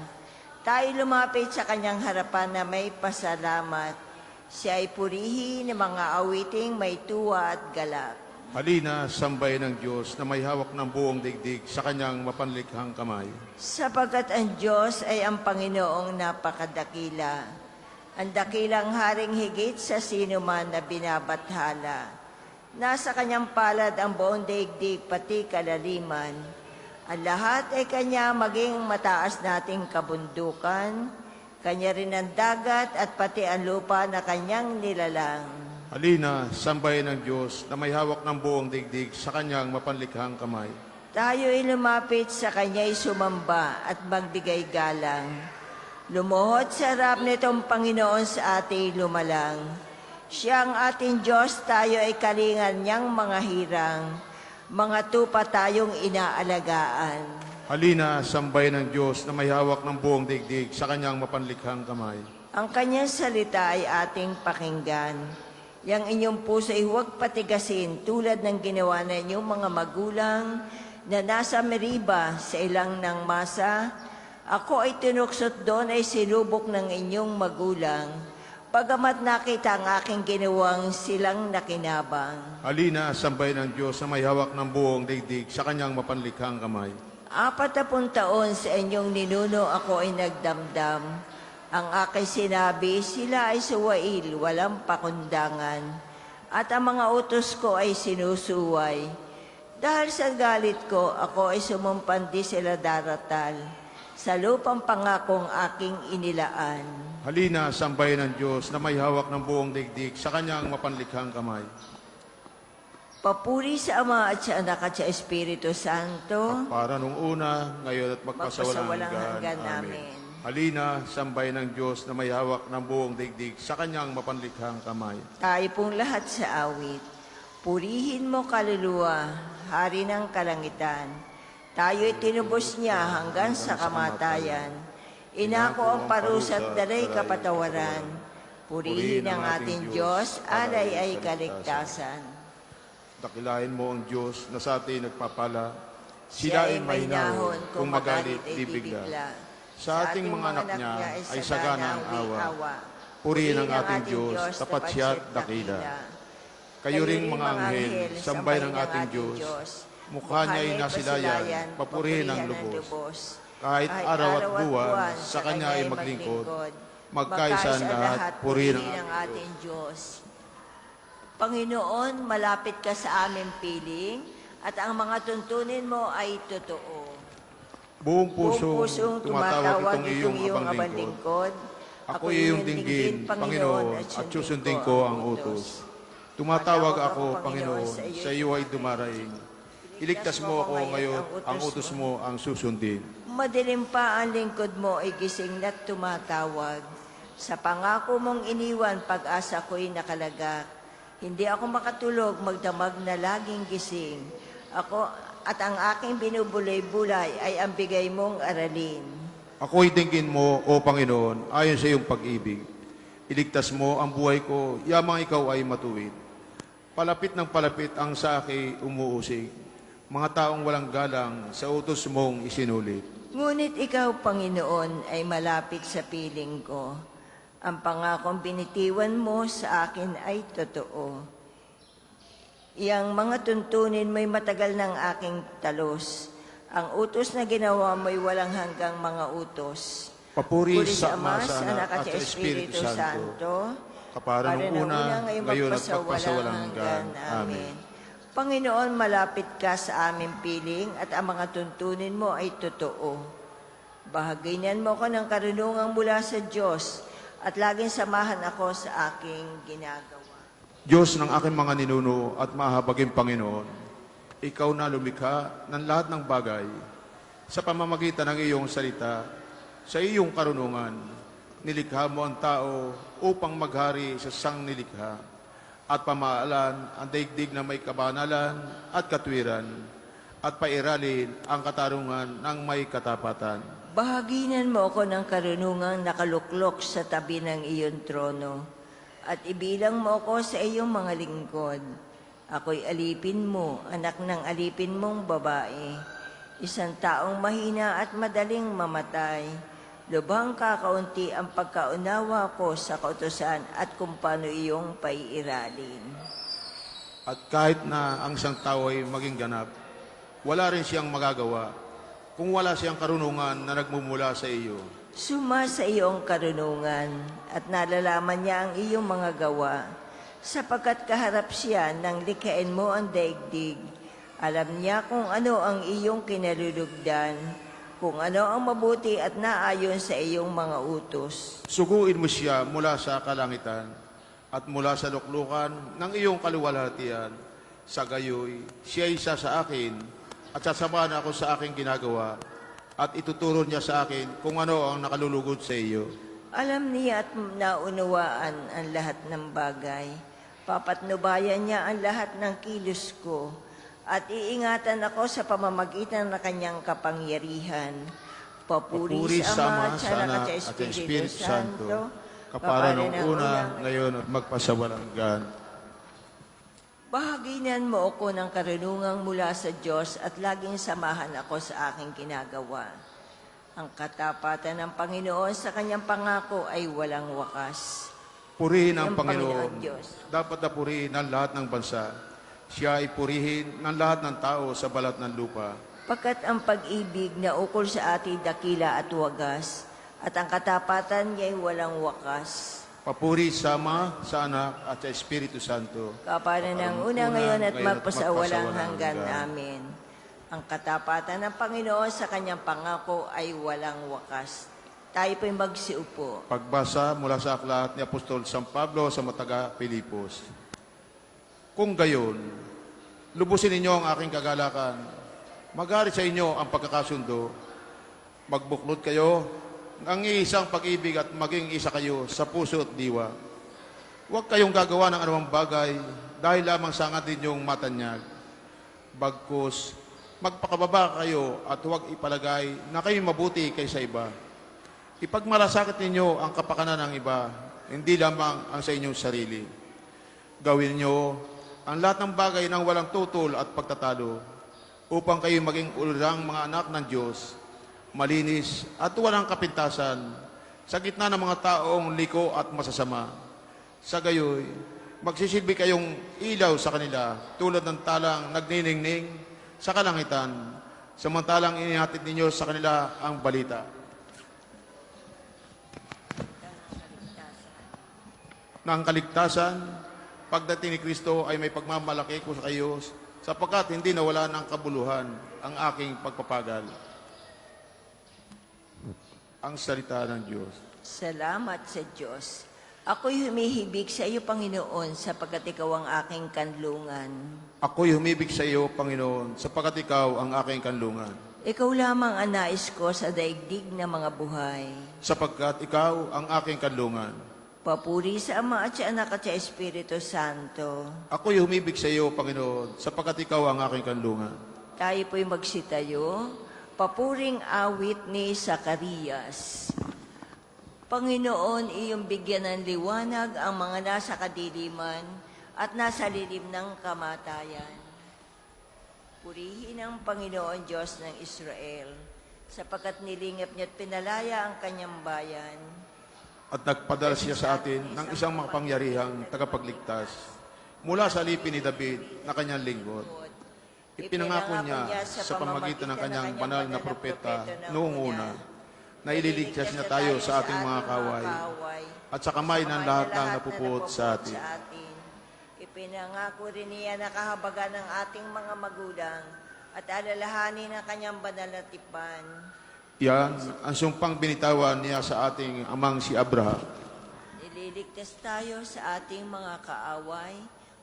Tayo lumapit sa kanyang harapan na may pasalamat. Siya ay purihin ng mga awiting may tuwa at galak. Halina, sambay ng Diyos na may hawak ng buong daigdig sa kanyang mapanlikhang kamay. Sapagkat ang Diyos ay ang Panginoong napakadakila. Ang dakilang haring higit sa sino man na binabathala. Nasa kanyang palad ang buong daigdig pati kalaliman. Ang lahat ay kanya maging mataas nating kabundukan. Kanya rin ang dagat at pati ang lupa na kanyang nilalang. Halina, sambay ng Diyos na may hawak ng buong daigdig sa kanyang mapanlikhang kamay. Tayo ay lumapit sa kanya'y sumamba at magbigay galang. Lumuhod sa harap nitong Panginoon sa ating lumalang. Siya ang ating Diyos, tayo ay kalingan niyang mga hirang. Mga tupa tayong inaalagaan. Halina, sambay ng Diyos na may hawak ng buong digdig sa kanyang mapanlikhang kamay. Ang kanyang salita ay ating pakinggan. Yang inyong puso ay huwag patigasin tulad ng ginawa na inyong mga magulang na nasa Meriba sa ilang ng masa. Ako ay tinuksot doon ay sinubok ng inyong magulang. Pagamat nakita ang aking ginawang silang nakinabang. Halina, sambay ng Diyos na may hawak ng buong digdig sa kanyang mapanlikhang kamay. 40 taon sa inyong ninuno ako ay nagdamdam. Ang aking sinabi, sila ay suwail, walang pakundangan. At ang mga utos ko ay sinusuway. Dahil sa galit ko, ako ay sumumpandi sila daratal sa lupang pangakong aking inilaan. Halina, sambay ng Diyos na may hawak ng buong digdig sa kanyang mapanlikhang kamay. Papuri sa Ama at sa Anak at sa Espiritu Santo. Para nung una, ngayon at magpasawalang Magpasawalang hanggan. hanggan. Amen. Amen. Halina, sambay ng Diyos na may hawak ng buong digdig sa kanyang mapanlikhang kamay. Tayo pong lahat sa awit. Purihin mo kaluluwa, hari ng kalangitan. Tayo'y tinubos niya hanggang sa kamatayan. Inako ang parusa at dalay kapatawaran. Purihin ang ating Diyos, alay ay kaligtasan. Dakilain mo ang Diyos na sa atin nagpapala. Siya Sila ay mahinahon kung magalit ay di bigla. bibigla. Sa ating mga anak niya ay sagana ang awa. Purihin ang ating Diyos, tapat siya at dakila. Kayo ring mga anghel, sambay ng ating Diyos. Mukha niya ay nasilayan, papurihin ang lubos. Kahit araw at buwan, sa Kanya ay maglingkod. Magkaisa ang lahat, purihin ang ating Diyos. Panginoon, malapit ka sa aming piling, at ang mga tuntunin mo ay totoo. Buong Pusong pusong tumatawag itong iyong abang abang lingkod. Ako iyong dinggin, Panginoon, at susundin ko ang utos. Tumatawag ako, Panginoon, sa iyo ay dumaraing. Iligtas mo ako ngayon, ang utos mo ang susundin. Madilim pa ang lingkod mo ay gising na't tumatawag. Sa pangako mong iniwan, pag-asa ko'y nakalagak. Hindi ako makatulog, magdamag na laging gising. Ako at ang aking binubulay-bulay ay ang bigay mong aralin. Ako'y dinggin mo, O Panginoon, ayon sa iyong pag-ibig. Iligtas mo ang buhay ko, yamang ikaw ay matuwid. Palapit ng palapit ang sa akin umuusig. Mga taong walang galang sa utos mong isinulit. Ngunit ikaw, Panginoon, ay malapit sa piling ko. Ang pangakong binitiwan mo sa akin ay totoo. Iyang mga tuntunin mo'y matagal ng aking talos. Ang utos na ginawa mo'y walang hanggang mga utos. Papuri Puri sa Ama, sa Anak, at sa Espiritu Santo. Kapara nung una, ngayon at magpasawalang hanggan. Amen. Panginoon, malapit ka sa aming piling at ang mga tuntunin mo ay totoo. Bahagyan mo ko ng karunungang mula sa Diyos at laging samahan ako sa aking ginagawa. Diyos ng aking mga ninuno at mahabaging Panginoon, ikaw na lumikha ng lahat ng bagay sa pamamagitan ng iyong salita, sa iyong karunungan. Nilikha mo ang tao upang maghari sa sang nilikha at pamaalan ang daigdig na may kabanalan at katwiran at pairalin ang katarungan ng may katapatan. Bahaginan mo ako ng karunungang nakaluklok sa tabi ng iyong trono at ibilang mo ako sa iyong mga lingkod. Ako'y alipin mo, anak ng alipin mong babae, isang taong mahina at madaling mamatay. Lubhang kakaunti ang pagkaunawa ko sa kautusan at kung paano iyong paiiralin. At kahit na ang isang tao ay maging ganap, wala rin siyang magagawa kung wala siyang karunungan na nagmumula sa iyo. Suma sa iyong karunungan at nalalaman niya ang iyong mga gawa, sapagkat kaharap siya nang likhain mo ang daigdig. Alam niya kung ano ang iyong kinalulugdan, kung ano ang mabuti at naayon sa iyong mga utos. Suguin mo siya mula sa kalangitan at mula sa luklukan ng iyong kaluwalhatian. Sa gayoy, siya isa sa akin at sasamahan ako sa aking ginagawa at ituturo niya sa akin kung ano ang nakalulugod sa iyo. Alam niya at naunawaan ang lahat ng bagay. Papatnubayan niya ang lahat ng kilos ko at iingatan ako sa pamamagitan ng kanyang kapangyarihan. Papuri sa Ama, sa Anak, at sa Espiritu Santo, kapara nung una, ngayon at magpasawalang hanggan. Bahaginan mo ako ng karunungang mula sa Diyos at laging samahan ako sa aking ginagawa. Ang katapatan ng Panginoon sa kanyang pangako ay walang wakas. Purihin ang Ang Panginoon. Panginoon Diyos. Dapat na purihin ng lahat ng bansa. Siya ay purihin ng lahat ng tao sa balat ng lupa. Pagkat ang pag-ibig na ukol sa ating dakila at wagas, at ang katapatan niya ay walang wakas. Papuri sa Ama, sa Anak, at sa Espiritu Santo. Kapara ng una ngayon at magpasawalang hanggan. Amen. Ang katapatan ng Panginoon sa kanyang pangako ay walang wakas. Tayo po'y magsiupo. Pagbasa mula sa aklat ni Apostol San Pablo sa mataga Pilipos. Kung gayon, lubusin ninyo ang aking kagalakan. Mag-ari sa inyo ang pagkakasundo. Magbuklod kayo ng isang pag-ibig at maging isa kayo sa puso at diwa. Huwag kayong gagawa ng anumang bagay dahil lamang sa angat ninyong matanyag. Bagkus, magpakababa kayo at huwag ipalagay na kayo mabuti kaysa iba. Ipagmalasakit ninyo ang kapakanan ng iba, hindi lamang ang sa inyong sarili. Gawin ninyo ang lahat ng bagay ng walang tutol at pagtatalo upang kayo maging ulirang mga anak ng Diyos, malinis at walang kapintasan sa gitna ng mga taong liko at masasama. Sa gayoy, magsisilbi kayong ilaw sa kanila tulad ng talang nagniningning sa kalangitan, samantalang inihatid ninyo sa kanila ang balita. Ng kaligtasan, pagdating ni Kristo ay may pagmamalaki ko sa kayo sapagkat hindi nawala ng kabuluhan ang aking pagpapagal. Ang salita ng Diyos. Salamat sa Diyos. Ako'y humihibig sa iyo, Panginoon, sapagkat ikaw ang aking kanlungan. Ako'y humibig sa iyo, Panginoon, sapagkat ikaw ang aking kanlungan. Ikaw lamang ang nais ko sa daigdig na mga buhay. Sapagkat ikaw ang aking kanlungan. Papuri sa Ama at sa Anak at sa Espiritu Santo. Ako'y humibig sa iyo, Panginoon, sapagkat ikaw ang aking kanlungan. Tayo po'y magsitayo. Papuring awit ni Zacarias. Panginoon, iyong bigyan ng liwanag ang mga nasa kadiliman at nasa lilim ng kamatayan. Purihin ang Panginoon Diyos ng Israel, sapagkat nilingap niya at pinalaya ang kanyang bayan. At nagpadala siya sa atin ng isang makapangyarihang tagapagligtas mula sa alipin ni David na kanyang lingkod. Ipinangako niya sa pamamagitan ng kanyang banal na propeta noong una na ililigtas niya tayo sa ating mga kaway at sa kamay ng lahat ng napupuot sa atin. Ipinangako rin niya na kahabagan ng ating mga magulang at alalahanin ang kanyang banal na tipan. Yan ang sumpang binitawan niya sa ating amang si Abraham. Ililigtas tayo sa ating mga kaaway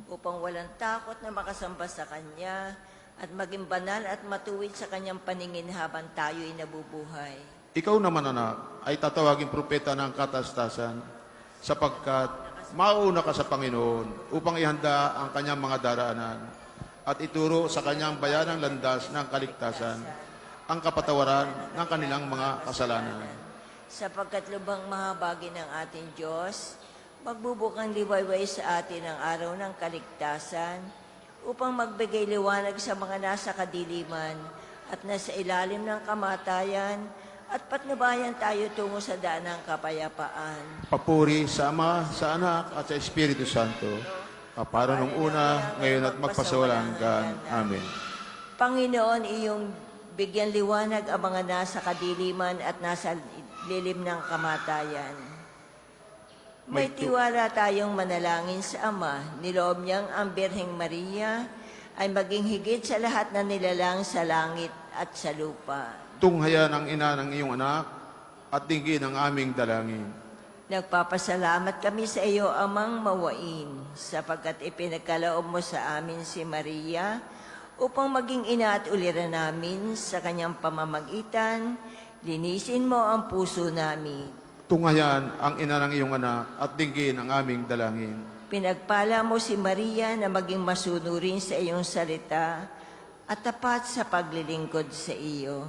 upang walang takot na makasamba sa kanya at maging banal at matuwid sa kanyang paningin habang tayo'y nabubuhay. Ikaw naman, anak, ay tatawaging propeta ng katastasan sapagkat mauna ka sa Panginoon upang ihanda ang kanyang mga daraanan at ituro sa kanyang bayanang landas ng kaligtasan ang kapatawaran ng kanilang mga kasalanan. Sapagkat lubhang mahabagi ng ating Diyos, magbubukang liwayway sa atin ang araw ng kaligtasan upang magbigay liwanag sa mga nasa kadiliman at nasa ilalim ng kamatayan at patnubayan tayo tungo sa daan ng kapayapaan. Papuri sa Ama, sa Anak, at sa Espiritu Santo, kapara nung una, ngayon at magpasawalang hanggan. Amen. Panginoon, iyong bigyan liwanag ang mga nasa kadiliman at nasa lilim ng kamatayan. May tiwala tayong manalangin sa Ama, niloob niyang ang Birheng Maria ay maging higit sa lahat na nilalang sa langit at sa lupa. Tunghayan ang ina ng iyong anak at dinggin ang aming dalangin. Nagpapasalamat kami sa iyo, Amang Mawain, sapagkat ipinagkaloob mo sa amin si Maria upang maging ina at ulira namin sa kanyang pamamagitan, linisin mo ang puso namin. Tunghayan ang ina ng iyong anak at dinggin ang aming dalangin. Pinagpala mo si Maria na maging masunurin sa iyong salita at tapat sa paglilingkod sa iyo.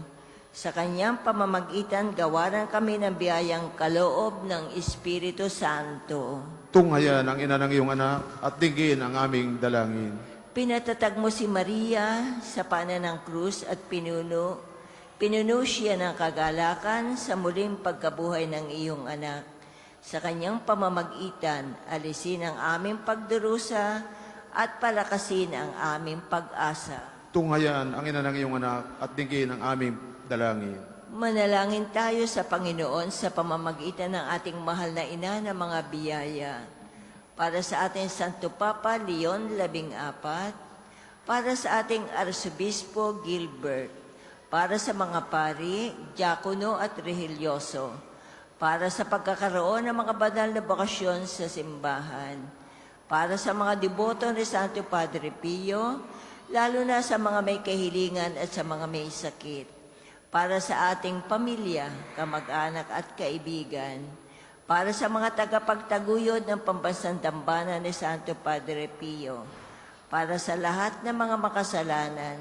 Sa kanyang pamamagitan, gawaran kami ng biyayang kaloob ng Espiritu Santo. Tunghayan ang ina ng iyong anak at dinggin ang aming dalangin. Pinatatag mo si Maria sa paanan ng krus at pinuno siya ng kagalakan sa muling pagkabuhay ng iyong anak. Sa kanyang pamamagitan, alisin ang aming pagdurusa at palakasin ang aming pag-asa. Tunghayan ang ina ng iyong anak at dinggin ang aming dalangin. Manalangin tayo sa Panginoon sa pamamagitan ng ating mahal na ina ng mga biyaya. Para sa ating Santo Papa Leon XIV, para sa ating Arsobispo Gilbert, para sa mga pari, diakono at religyoso, para sa pagkakaroon ng mga banal na bakasyon sa simbahan, para sa mga deboto ni Santo Padre Pio, lalo na sa mga may kahilingan at sa mga may sakit, para sa ating pamilya, kamag-anak at kaibigan, para sa mga tagapagtaguyod ng pambansang dambana ni Santo Padre Pio, para sa lahat ng mga makasalanan,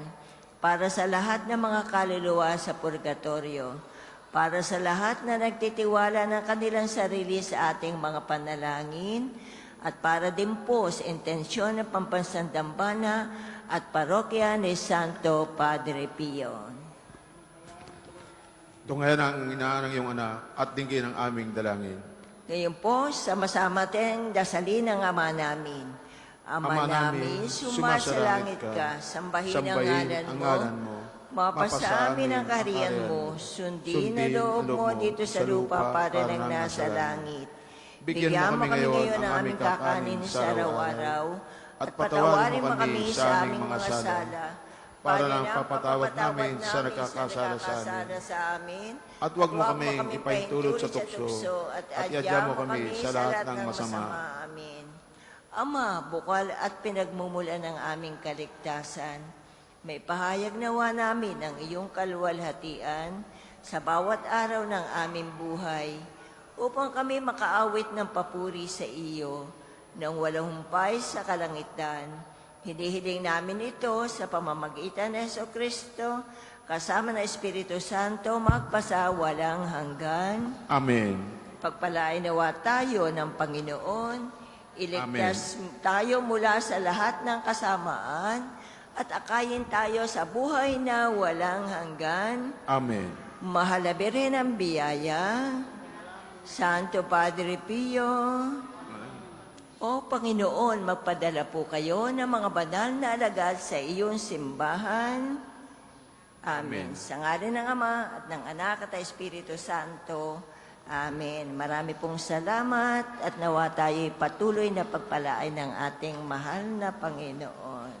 para sa lahat ng mga kaluluwa sa purgatorio, para sa lahat na nagtitiwala ng kanilang sarili sa ating mga panalangin, at para din po sa intensyon ng pambansang dambana at parokya ni Santo Padre Pio. Tunghayan ang ina ng iyong anak at dinggin ang aming dalangin. Ngayon po, sama-sama tayong dasalin ang Ama namin. Ama namin, sumasalangit ka, sambahin ang ngalan mo, mapasa amin ang kaharian mo, sundin ang loob mo dito sa lupa para nang nasa langit. Bigyan mo kami ngayon ng aming kakanin sa araw-araw, at patawarin mo kami sa aming mga sala, para lang papatawad namin sa nagkakasala sa amin. At huwag mo kaming ipahintulot sa tukso, at iadya mo kami sa lahat ng masama. Amen. Ama, bukal at pinagmumulan ng aming kaligtasan, may pahayag nawa namin ang iyong kaluwalhatian sa bawat araw ng aming buhay, upang kami makaawit ng papuri sa iyo nang walang humpay sa kalangitan. Hinihiling namin ito sa pamamagitan ng Jesucristo, kasama ng Espiritu Santo, magpasawalang hanggan. Amen. Pagpalain nawa tayo ng Panginoon, iligtas tayo mula sa lahat ng kasamaan, at akayin tayo sa buhay na walang hanggan. Amen. Mahal na Birhen ng biyaya, Santo Padre Pio, o Panginoon, magpadala po kayo ng mga banal na alagad sa iyong simbahan. Amen. Sa ngalan ng Ama at ng Anak at ng Espiritu Santo. Amen. Marami pong salamat at nawa tayo'y patuloy na pagpalain ng ating mahal na Panginoon.